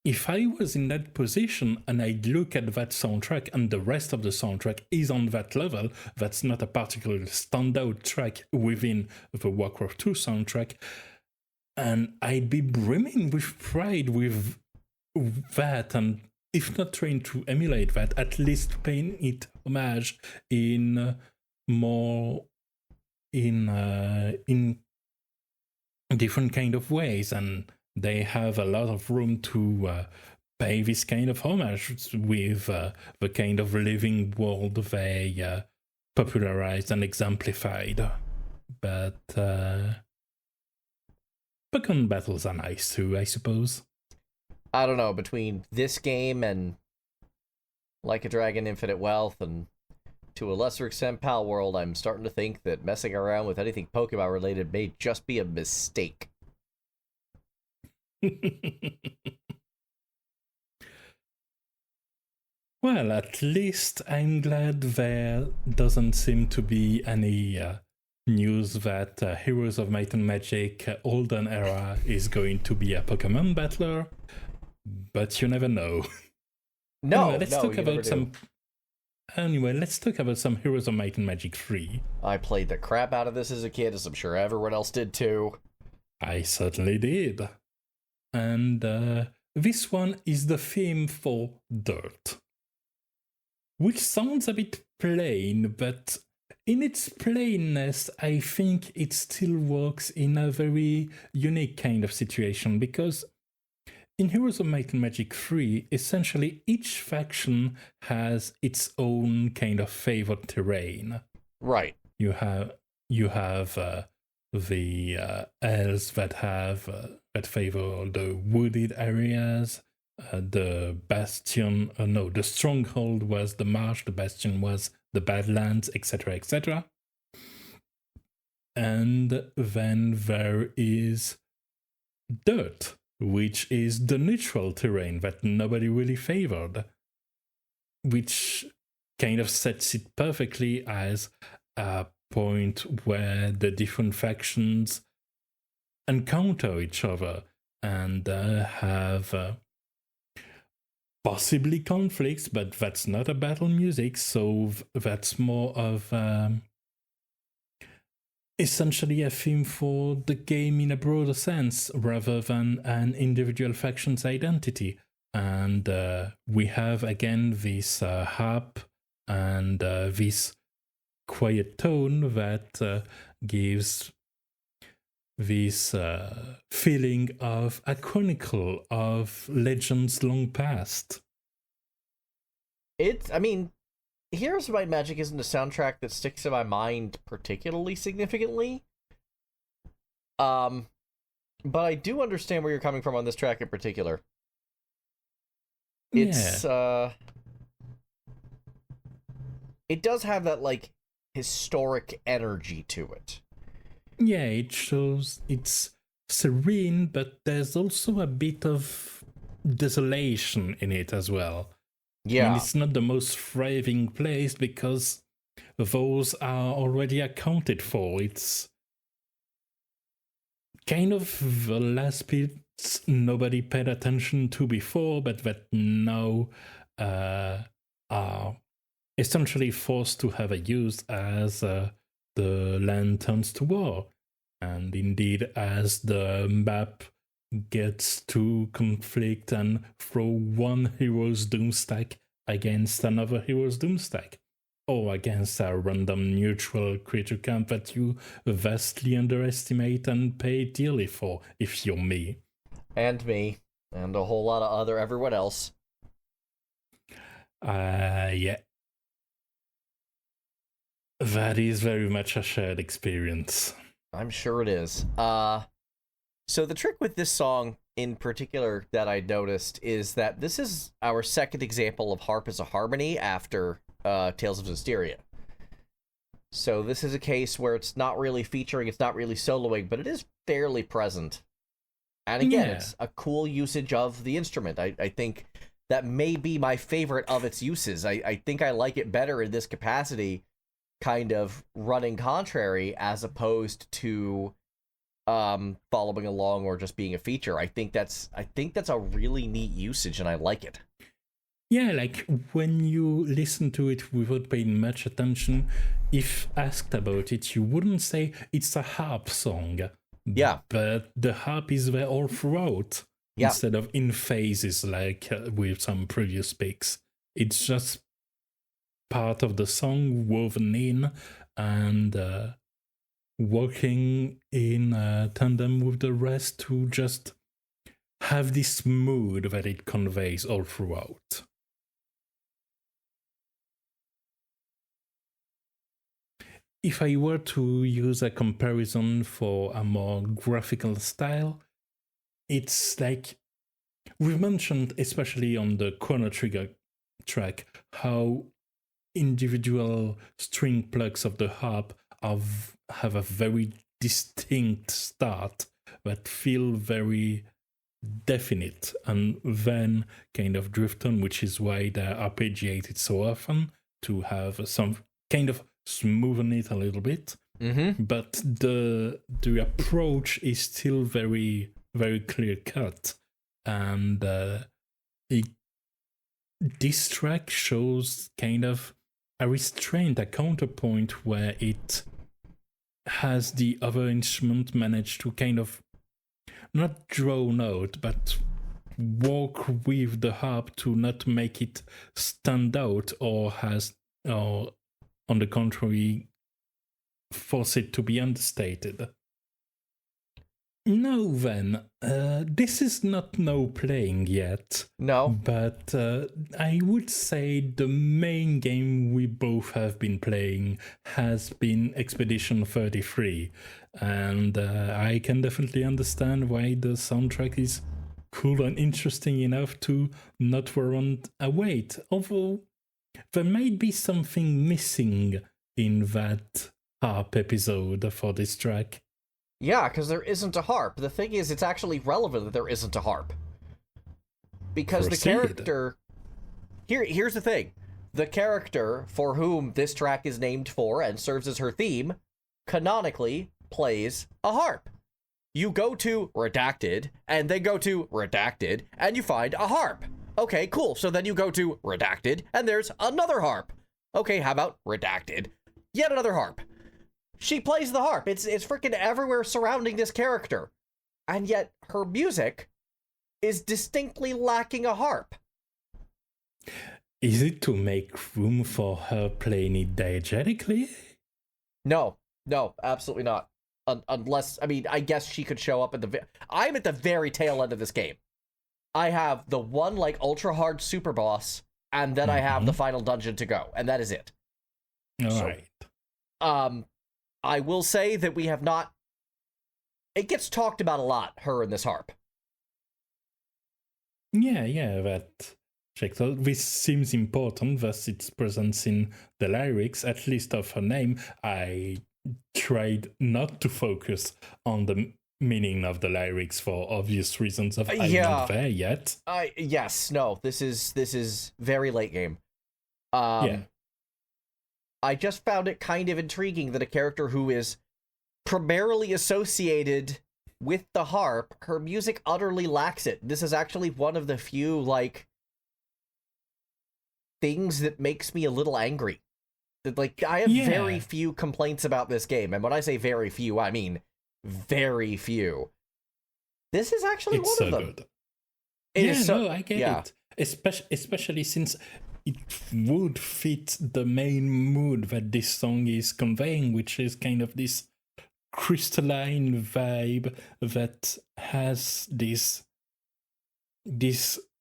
S1: if I was in that position and I'd look at that soundtrack and the rest of the soundtrack is on that level, that's not a particularly standout track within the Warcraft 2 soundtrack, and I'd be brimming with pride with that, and if not trying to emulate that, at least paying it homage in different kind of ways. And they have a lot of room to pay this kind of homage with the kind of living world they popularized and exemplified. But Pokemon battles are nice too, I suppose.
S2: I don't know, between this game and Like a Dragon Infinite Wealth and to a lesser extent Pal World, I'm starting to think that messing around with anything Pokemon related may just be a mistake.
S1: Well, at least I'm glad there doesn't seem to be any news that Heroes of Might and Magic Olden Era is going to be a Pokemon battler, but you never know. Anyway, let's talk about some Heroes of Might and Magic 3.
S2: I played the crap out of this as a kid, as I'm sure everyone else did too.
S1: I certainly did. And this one is the theme for Dirt, which sounds a bit plain, but in its plainness, I think it still works in a very unique kind of situation, because in Heroes of Might and Magic 3, essentially each faction has its own kind of favored terrain.
S2: Right.
S1: You have the elves that favor the wooded areas. The stronghold was the marsh, the bastion was the badlands, etc., etc. And then there is Dirt, which is the neutral terrain that nobody really favored, which kind of sets it perfectly as a point where the different factions encounter each other and have possibly conflicts, but that's not a battle music, so that's more of essentially a theme for the game in a broader sense rather than an individual faction's identity. And we have again this harp and this quiet tone that gives this feeling of a chronicle of legends long past.
S2: Heroes of Might and Magic isn't a soundtrack that sticks in my mind particularly significantly. But I do understand where you're coming from on this track in particular. It's, it does have that, like, historic energy to it.
S1: Yeah, it shows it's serene, but there's also a bit of desolation in it as well.
S2: Yeah.
S1: And it's not the most thriving place because those are already accounted for. It's kind of the last bits nobody paid attention to before, but that now are essentially forced to have a use as the land turns to war. And indeed, as the map gets to conflict and throw one hero's doomstack against another hero's doomstack, or against a random neutral creature camp that you vastly underestimate and pay dearly for, if you're me.
S2: And me. And a whole lot of everyone else.
S1: Yeah. That is very much a shared experience.
S2: I'm sure it is. So the trick with this song in particular that I noticed is that this is our second example of harp as a harmony after Tales of Zestiria. So this is a case where it's not really featuring, it's not really soloing, but it is fairly present. And again, It's a cool usage of the instrument. I think that may be my favorite of its uses. I think I like it better in this capacity, kind of running contrary as opposed to following along or just being a feature. I think that's a really neat usage, and I like it.
S1: Yeah, like when you listen to it without paying much attention, if asked about it, you wouldn't say it's a harp song.
S2: Yeah.
S1: But the harp is there all throughout, instead of in phases like with some previous picks. It's just part of the song woven in and working in tandem with the rest to just have this mood that it conveys all throughout. If I were to use a comparison for a more graphical style, it's like we've mentioned, especially on the Chrono Trigger track, how individual string plugs of the harp have a very distinct start that feel very definite and then kind of drift on, which is why they're arpeggiated so often, to have some kind of smoothen it a little bit.
S2: Mm-hmm.
S1: But the approach is still very, very clear cut. And this track shows kind of a restraint, a counterpoint where it has the other instrument managed to kind of not drown out, but walk with the harp to not make it stand out or on the contrary, force it to be understated. Now then, this is not no playing yet.
S2: No.
S1: But I would say the main game we both have been playing has been Expedition 33. And I can definitely understand why the soundtrack is cool and interesting enough to not warrant a wait. Although there might be something missing in that harp episode for this track.
S2: Yeah, because there isn't a harp. The thing is, it's actually relevant that there isn't a harp. Because
S1: Proceed.
S2: the character... Here's the thing. The character for whom this track is named for and serves as her theme, canonically plays a harp. You go to Redacted, and then go to Redacted, and you find a harp. Okay, cool. So then you go to Redacted, and there's another harp. Okay, how about Redacted? Yet another harp. She plays the harp. It's freaking everywhere surrounding this character. And yet her music is distinctly lacking a harp.
S1: Is it to make room for her playing it diegetically?
S2: No, absolutely not. Unless, I mean, I guess she could show up at I'm at the very tail end of this game. I have the one, like, ultra hard super boss, and then I have the final dungeon to go, and that is it.
S1: Alright.
S2: I will say that we have not... It gets talked about a lot, her and this harp.
S1: Yeah, that... Check out. This seems important, thus its presence in the lyrics, at least of her name. I tried not to focus on the meaning of the lyrics for obvious reasons of I'm not there yet.
S2: Yes, no, this is very late game.
S1: Yeah.
S2: I just found it kind of intriguing that a character who is primarily associated with the harp, her music utterly lacks it. This is actually one of the few, like, things that makes me a little angry. Like, I have very few complaints about this game, and when I say very few, I mean very few. This is actually
S1: it's
S2: one
S1: so
S2: of them.
S1: Good. I get it. Especially since it would fit the main mood that this song is conveying, which is kind of this crystalline vibe that has this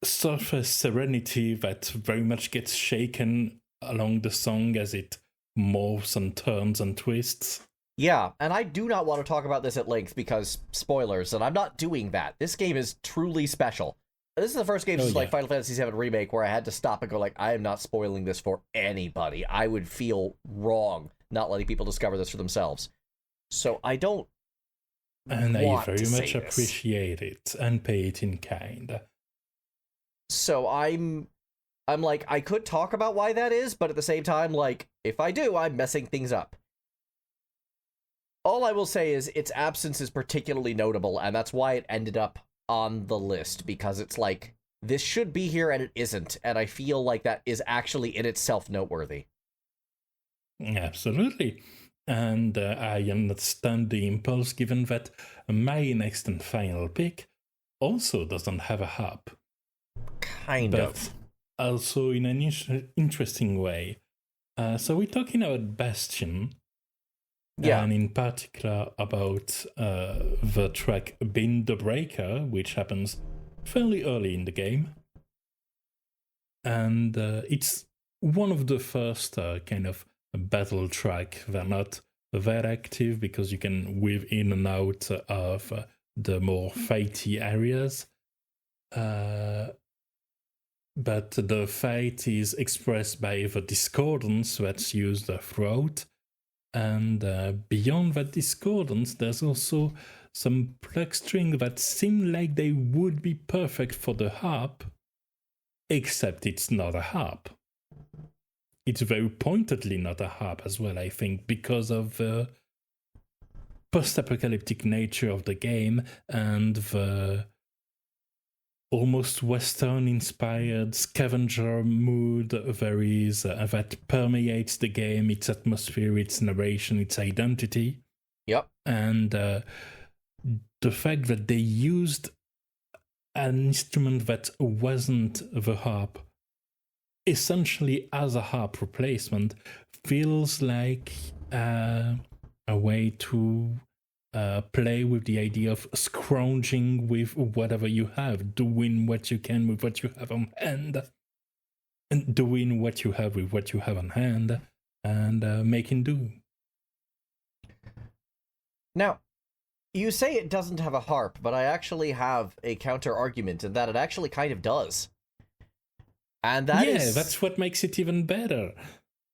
S1: surface serenity that very much gets shaken along the song as it morphs and turns and twists.
S2: Yeah, and I do not want to talk about this at length because spoilers, and I'm not doing that. This game is truly special. This is the first game since like Final Fantasy VII Remake where I had to stop and go like, I am not spoiling this for anybody. I would feel wrong not letting people discover this for themselves. So I don't
S1: And I very much appreciate it and pay it in kind.
S2: So I'm like, I could talk about why that is, but at the same time, like, if I do, I'm messing things up. All I will say is its absence is particularly notable, and that's why it ended up on the list, because it's like, this should be here and it isn't, and I feel like that is actually in itself noteworthy.
S1: Absolutely. And I understand the impulse given that my next and final pick also doesn't have a harp.
S2: Kind of.
S1: Also in an interesting way. So we're talking about Bastion.
S2: Yeah.
S1: And in particular about the track Bin the Breaker, which happens fairly early in the game. And it's one of the first kind of battle track. They're not that active because you can weave in and out of the more fighty areas. But the fight is expressed by the discordance that's used throughout. And beyond that discordance, there's also some pluck strings that seem like they would be perfect for the harp, except it's not a harp. It's very pointedly not a harp as well, I think, because of the post-apocalyptic nature of the game and the almost Western-inspired scavenger mood there is that permeates the game, its atmosphere, its narration, its identity.
S2: Yep.
S1: And the fact that they used an instrument that wasn't the harp essentially as a harp replacement feels like a way to play with the idea of scrounging with whatever you have, doing what you can with what you have on hand, and doing what you have with what you have on hand, and making do.
S2: Now, you say it doesn't have a harp, but I actually have a counter argument in that it actually kind of does. And
S1: that's what makes it even better.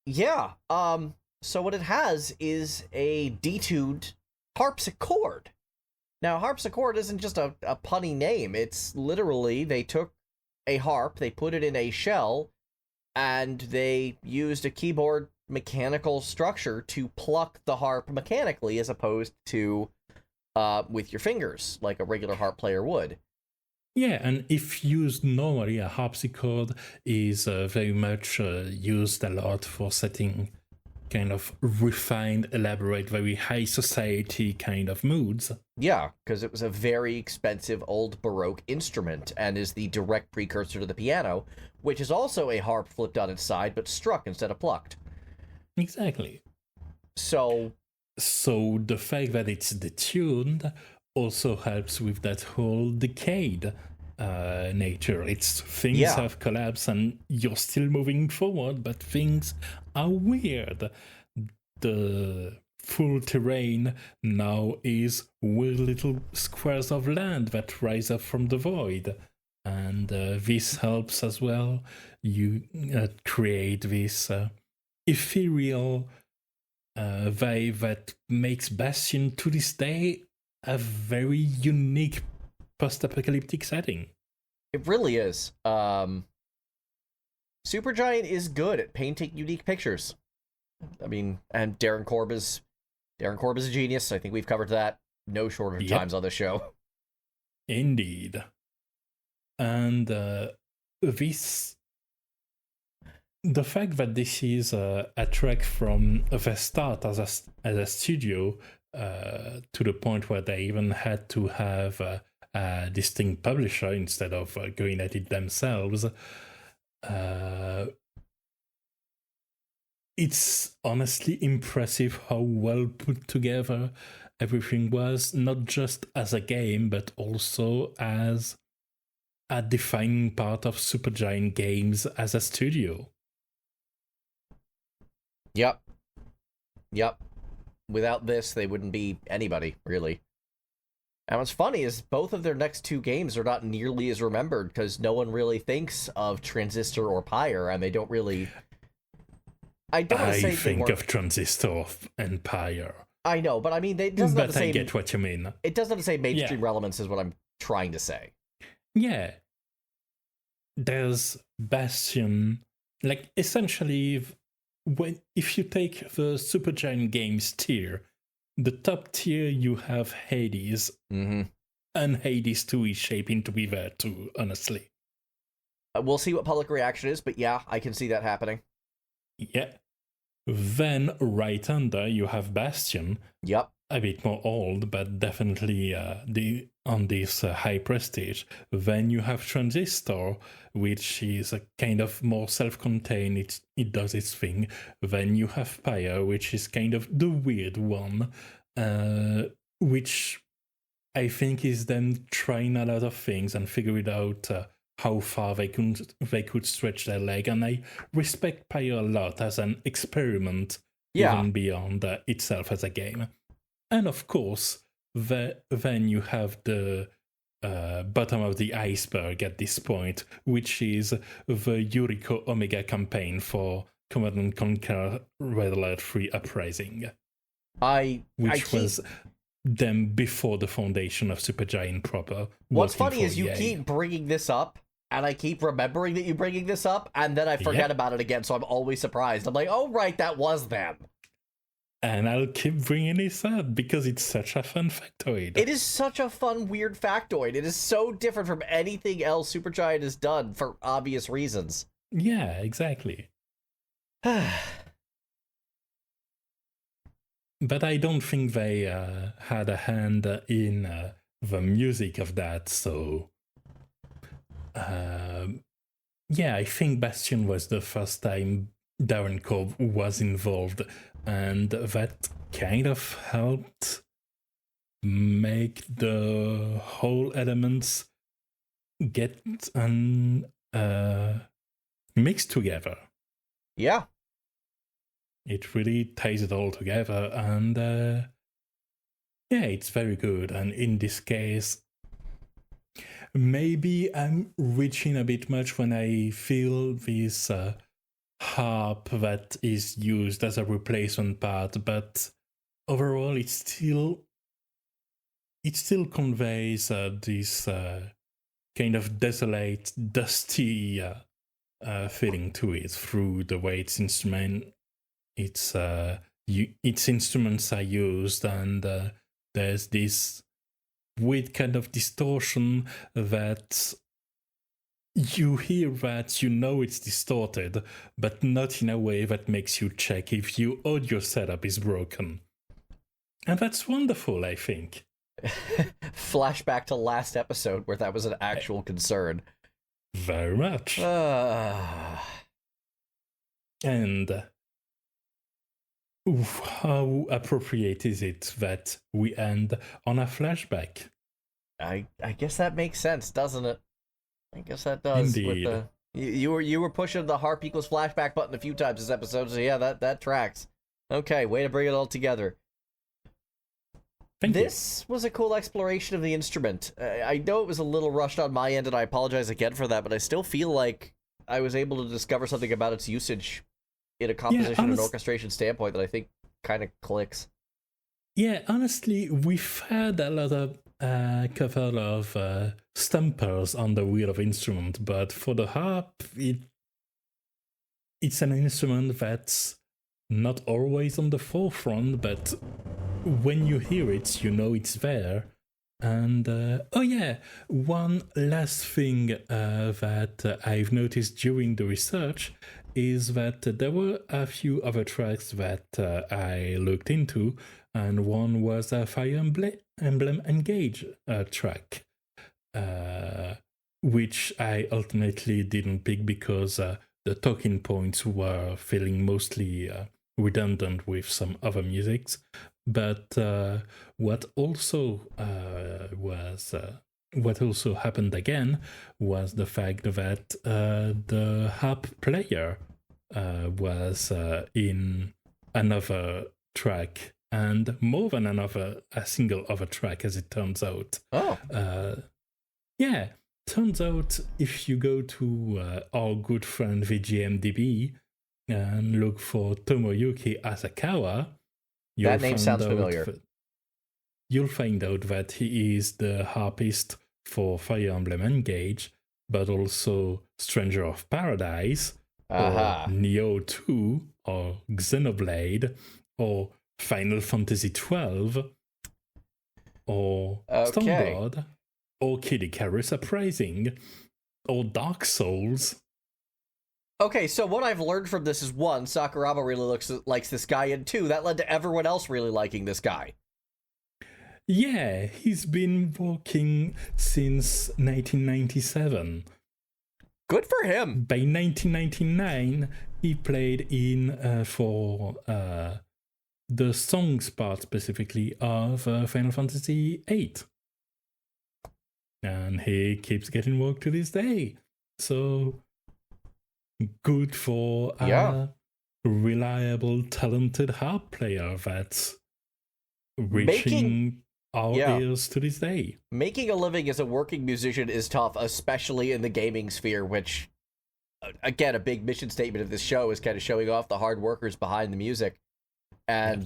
S2: Yeah. So what it has is a detuned harpsichord. Now, harpsichord isn't just a punny name. It's literally, they took a harp, they put it in a shell, and they used a keyboard mechanical structure to pluck the harp mechanically as opposed to with your fingers, like a regular harp player would.
S1: Yeah, and if used normally, a harpsichord is very much used a lot for setting kind of refined, elaborate, very high society kind of moods.
S2: Yeah, because it was a very expensive old Baroque instrument and is the direct precursor to the piano, which is also a harp flipped on its side but struck instead of plucked.
S1: Exactly.
S2: So
S1: the fact that it's detuned also helps with that whole decade nature. It's things have collapsed and you're still moving forward, but things are weird. The full terrain now is weird little squares of land that rise up from the void, and this helps as well. You create this ethereal vibe that makes Bastion to this day a very unique post-apocalyptic setting.
S2: It really is. Supergiant is good at painting unique pictures. I mean, and Darren Korb is a genius. I think we've covered that no shortage of times on this show.
S1: Indeed. And the fact that this is a track from the start as a studio to the point where they even had to have a distinct publisher instead of going at it themselves. It's honestly impressive how well put together everything was, not just as a game, but also as a defining part of Supergiant Games as a studio.
S2: Yep. Without this, they wouldn't be anybody, really. And what's funny is both of their next two games are not nearly as remembered because no one really thinks of Transistor or Pyre, and they don't really... I
S1: think of Transistor and Pyre.
S2: I know, but I mean, it doesn't have the same...
S1: I get what you mean.
S2: It doesn't have the same mainstream relevance as what I'm trying to say.
S1: Yeah. There's Bastion. Like, essentially... if you take the Supergiant Games tier, the top tier you have Hades, and Hades 2 is shaping to be there too, honestly.
S2: We'll see what public reaction is, but yeah, I can see that happening.
S1: Yeah. Then right under you have Bastion.
S2: Yep.
S1: A bit more old, but definitely on this high prestige. Then you have Transistor, which is a kind of more self-contained, it does its thing. Then you have Pyre, which is kind of the weird one, which I think is them trying a lot of things and figuring out how far they could stretch their leg. And I respect Pyre a lot as an experiment, even beyond itself as a game. And of course, then you have the bottom of the iceberg at this point, which is the Yuriko Omega campaign for Command & Conquer Red Alert 3 Uprising. Which was them before the foundation of Supergiant proper.
S2: What's funny is you keep bringing this up, and I keep remembering that you're bringing this up, and then I forget about it again, so I'm always surprised. I'm like, oh, right, that was them.
S1: And I'll keep bringing this up because it's such a fun factoid.
S2: It is such a fun, weird factoid. It is so different from anything else Supergiant has done for obvious reasons.
S1: Yeah, exactly. But I don't think they had a hand in the music of that, so... I think Bastion was the first time Darren Korb was involved, and that kind of helped make the whole elements get mixed together.
S2: Yeah.
S1: It really ties it all together, and it's very good. And in this case, maybe I'm reaching a bit much when I feel this harp that is used as a replacement part, but overall it still conveys this kind of desolate, dusty feeling to it through the way its instruments are used, and there's this weird kind of distortion that you hear that, you know it's distorted, but not in a way that makes you check if your audio setup is broken. And that's wonderful, I think.
S2: Flashback to last episode where that was an actual concern.
S1: Very much. And how appropriate is it that we end on a flashback?
S2: I guess that makes sense, doesn't it? I guess that does.
S1: Indeed.
S2: With you were pushing the harp equals flashback button a few times this episode, so yeah, that tracks. Okay, way to bring it all together. This was a cool exploration of the instrument. I know it was a little rushed on my end, and I apologize again for that, but I still feel like I was able to discover something about its usage in a composition and orchestration standpoint that I think kind of clicks.
S1: Yeah, honestly, we've had a lot of couple of stumpers on the wheel of instrument, but for the harp, it's an instrument that's not always on the forefront, but when you hear it, you know it's there. And one last thing that I've noticed during the research is that there were a few other tracks that I looked into, and one was a Fire Emblem Engage track, which I ultimately didn't pick because the talking points were feeling mostly redundant with some other musics. But what also happened again was the fact that the harp player was in another track, and more than a single other track, as it turns out. Turns out if you go to our good friend VGMDB and look for Tomoyuki Asakawa,
S2: that name sounds familiar.
S1: You'll find out that he is the harpist for Fire Emblem Engage, but also Stranger of Paradise, or Nioh 2, or Xenoblade, or Final Fantasy XII, or Stormblood, or Kid Icarus Uprising, or Dark Souls.
S2: Okay, so what I've learned from this is, one, Sakuraba really likes this guy, and two, that led to everyone else really liking this guy.
S1: Yeah, he's been working since 1997.
S2: Good for him.
S1: By 1999, he played in for the songs part specifically of Final Fantasy VIII. And he keeps getting work to this day. So good for a reliable, talented harp player that's reaching our ears to this day.
S2: Making a living as a working musician is tough, especially in the gaming sphere, which, again, a big mission statement of this show is kind of showing off the hard workers behind the music. And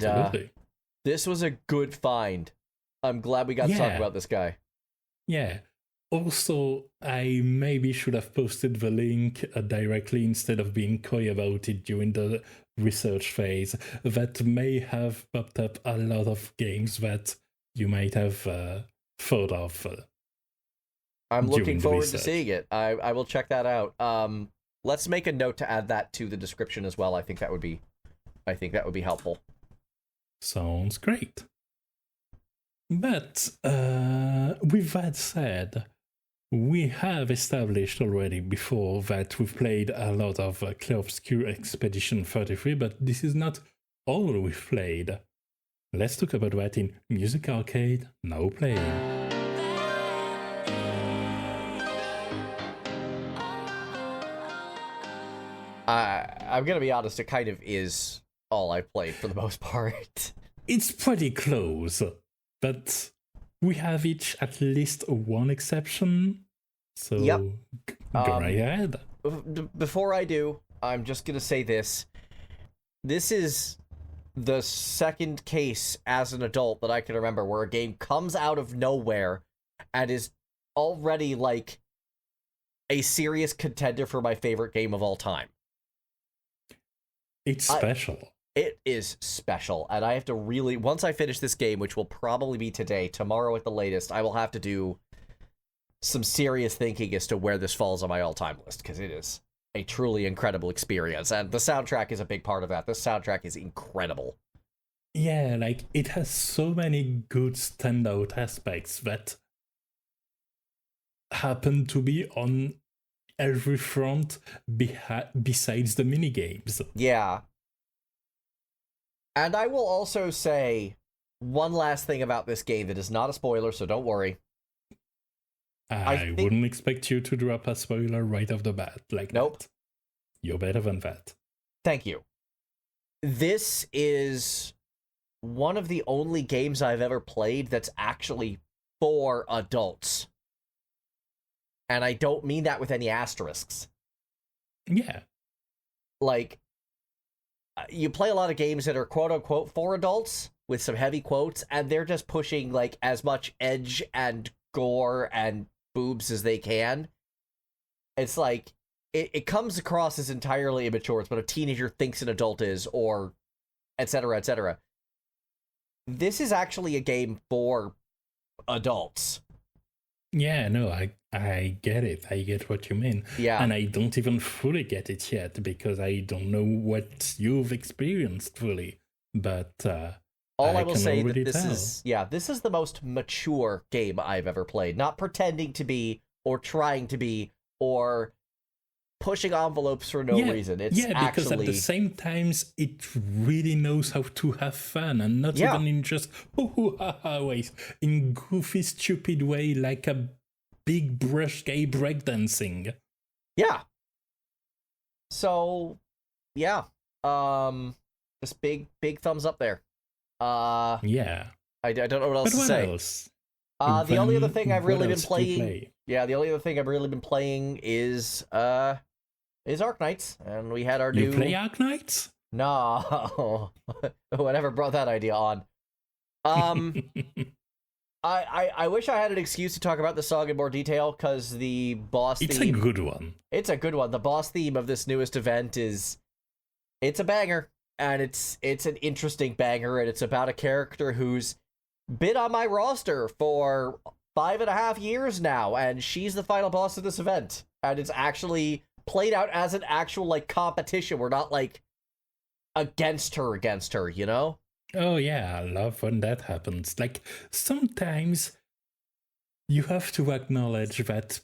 S2: this was a good find. I'm glad we got to talk about this guy.
S1: Yeah. Also, I maybe should have posted the link directly instead of being coy about it during the research phase. That may have popped up a lot of games that you might have thought of.
S2: I'm looking forward to seeing it. I will check that out. Let's make a note to add that to the description as well. I think that would be helpful.
S1: Sounds great. But with that said, we have established already before that we've played a lot of Clair Obscur Expedition 33, but this is not all we've played. Let's talk about that in Music Arcade Now Playing.
S2: I'm going to be honest, it kind of is all I played for the most part.
S1: It's pretty close, but we have each at least one exception, so go right ahead.
S2: Before I do, I'm just going to say this. This is the second case as an adult that I can remember where a game comes out of nowhere and is already like a serious contender for my favorite game of all time.
S1: It's special.
S2: It is special, and I have to really, once I finish this game, which will probably be today, tomorrow at the latest, I will have to do some serious thinking as to where this falls on my all-time list, because it is a truly incredible experience, and the soundtrack is a big part of that. This soundtrack is incredible.
S1: Yeah, like, it has so many good standout aspects that happen to be on every front besides the minigames.
S2: Yeah. And I will also say one last thing about this game that is not a spoiler, so don't worry.
S1: I wouldn't expect you to drop a spoiler right off the bat like
S2: Nope.
S1: that. You're better than that.
S2: Thank you. This is one of the only games I've ever played that's actually for adults. And I don't mean that with any asterisks.
S1: Yeah.
S2: Like, you play a lot of games that are quote-unquote for adults, with some heavy quotes, and they're just pushing, like, as much edge and gore and boobs as they can. It's like, it comes across as entirely immature. It's what a teenager thinks an adult is, or etc., etc. This is actually a game for adults.
S1: Yeah, no, I get it. I get what you mean.
S2: Yeah.
S1: And I don't even fully get it yet because I don't know what you've experienced fully. But
S2: all I will
S1: can
S2: say that
S1: already
S2: this
S1: tell.
S2: this is the most mature game I've ever played. Not pretending to be, or trying to be, or pushing envelopes for no reason. It's
S1: because
S2: actually...
S1: at the same times, it really knows how to have fun, and not even in just ways, in goofy, stupid way, like a big brush gay breakdancing.
S2: Yeah. So, yeah. Just big thumbs up there.
S1: Yeah.
S2: I don't know what else to say.
S1: Else?
S2: The only other thing I've really been playing...
S1: Play?
S2: Yeah, the only other thing I've really been playing is Arknights, and we had our
S1: You
S2: new...
S1: play Arknights?
S2: No. Whatever brought that idea on. I wish I had an excuse to talk about the song in more detail, because the boss theme...
S1: It's a good one.
S2: It's a good one. The boss theme of this newest event is... It's a banger, and it's an interesting banger, and it's about a character who's been on my roster for 5.5 years now, and she's the final boss of this event. And it's actually played out as an actual, like, competition. We're not, like, against her, you know?
S1: Oh yeah, I love when that happens. Like, sometimes you have to acknowledge that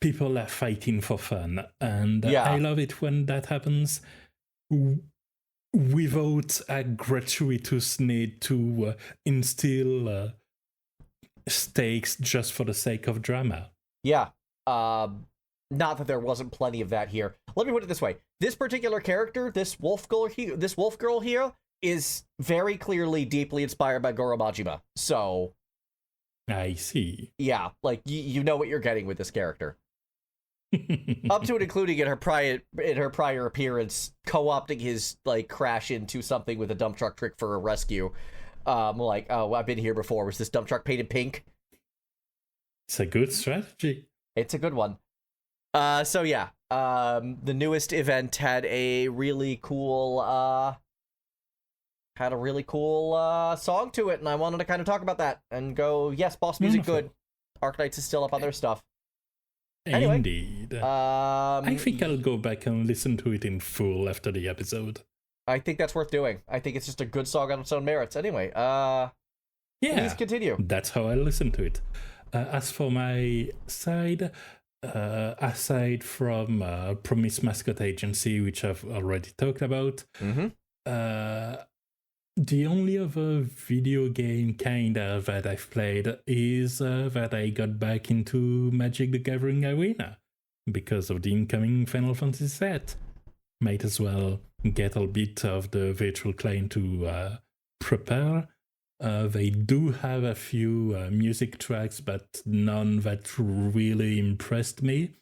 S1: people are fighting for fun, and I love it when that happens without a gratuitous need to instill stakes just for the sake of drama.
S2: Yeah. Not that there wasn't plenty of that here. Let me put it this way. This particular character, this wolf girl here, is very clearly deeply inspired by Goro Majima. So...
S1: I see.
S2: Yeah, like, you know what you're getting with this character. Up to and including in her prior appearance, co-opting his, like, crash into something with a dump truck trick for a rescue. Like, oh, I've been here before. Was this dump truck painted pink?
S1: It's a good strategy.
S2: It's a good one. So yeah, the newest event had a really cool, song to it, and I wanted to kind of talk about that and go, yes, boss music good. Arknights is still up on their stuff. Anyway,
S1: indeed. I think I'll go back and listen to it in full after the episode.
S2: I think that's worth doing. I think it's just a good song on its own merits. Anyway, please continue.
S1: That's how I listen to it. As for my side, aside from Promise Mascot Agency, which I've already talked about, the only other video game kinda that I've played is that I got back into Magic the Gathering Arena because of the incoming Final Fantasy XII. Might as well get a bit of the virtual client to prepare. They do have a few music tracks, but none that really impressed me.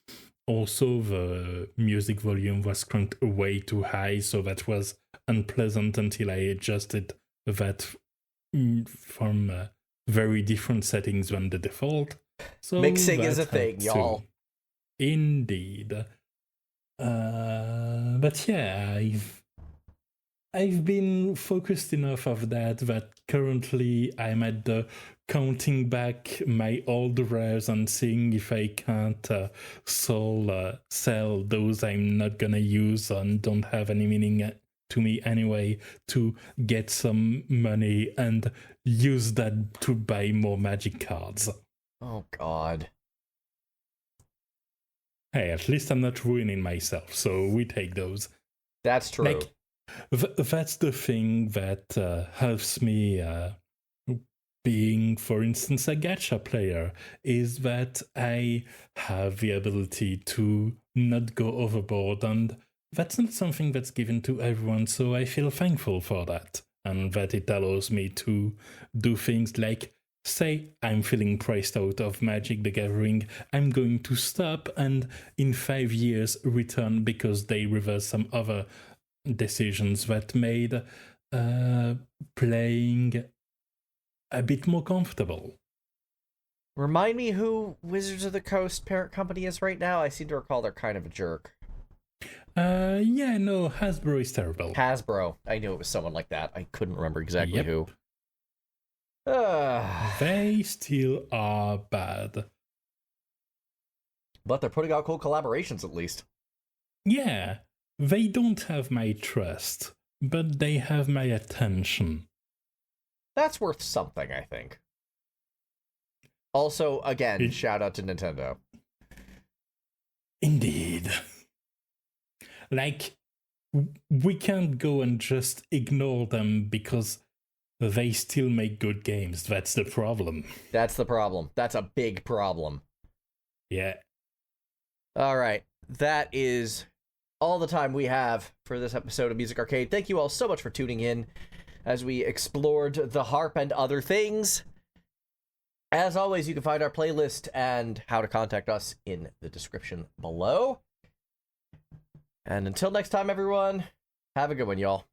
S1: Also, the music volume was cranked way too high, so that was unpleasant until I adjusted that from very different settings than the default. So
S2: mixing is a thing, y'all.
S1: Indeed. But yeah, I've been focused enough of that currently I'm at the counting back my old rares and seeing if I can't sell those I'm not gonna use and don't have any meaning to me anyway, to get some money and use that to buy more Magic cards.
S2: Oh God.
S1: Hey, at least I'm not ruining myself, so we take those.
S2: That's true.
S1: Like, that's the thing that helps me being, for instance, a gacha player, is that I have the ability to not go overboard, and that's not something that's given to everyone, so I feel thankful for that, and that it allows me to do things like, say I'm feeling priced out of Magic the Gathering, I'm going to stop and in 5 years return because they reverse some other decisions that made playing a bit more comfortable.
S2: Remind me who Wizards of the Coast parent company is right now? I seem to recall they're kind of a jerk.
S1: Hasbro is terrible.
S2: Hasbro. I knew it was someone like that. I couldn't remember exactly who.
S1: They still are bad.
S2: But they're putting out cool collaborations at least.
S1: Yeah, they don't have my trust, but they have my attention.
S2: That's worth something, I think. Also, again, shout out to Nintendo.
S1: Indeed. Like, we can't go and just ignore them because they still make good games. That's the problem.
S2: That's the problem. That's a big problem.
S1: Yeah.
S2: All right. That is all the time we have for this episode of Music Arcade. Thank you all so much for tuning in as we explored the harp and other things. As always, you can find our playlist and how to contact us in the description below. And until next time, everyone, have a good one, y'all.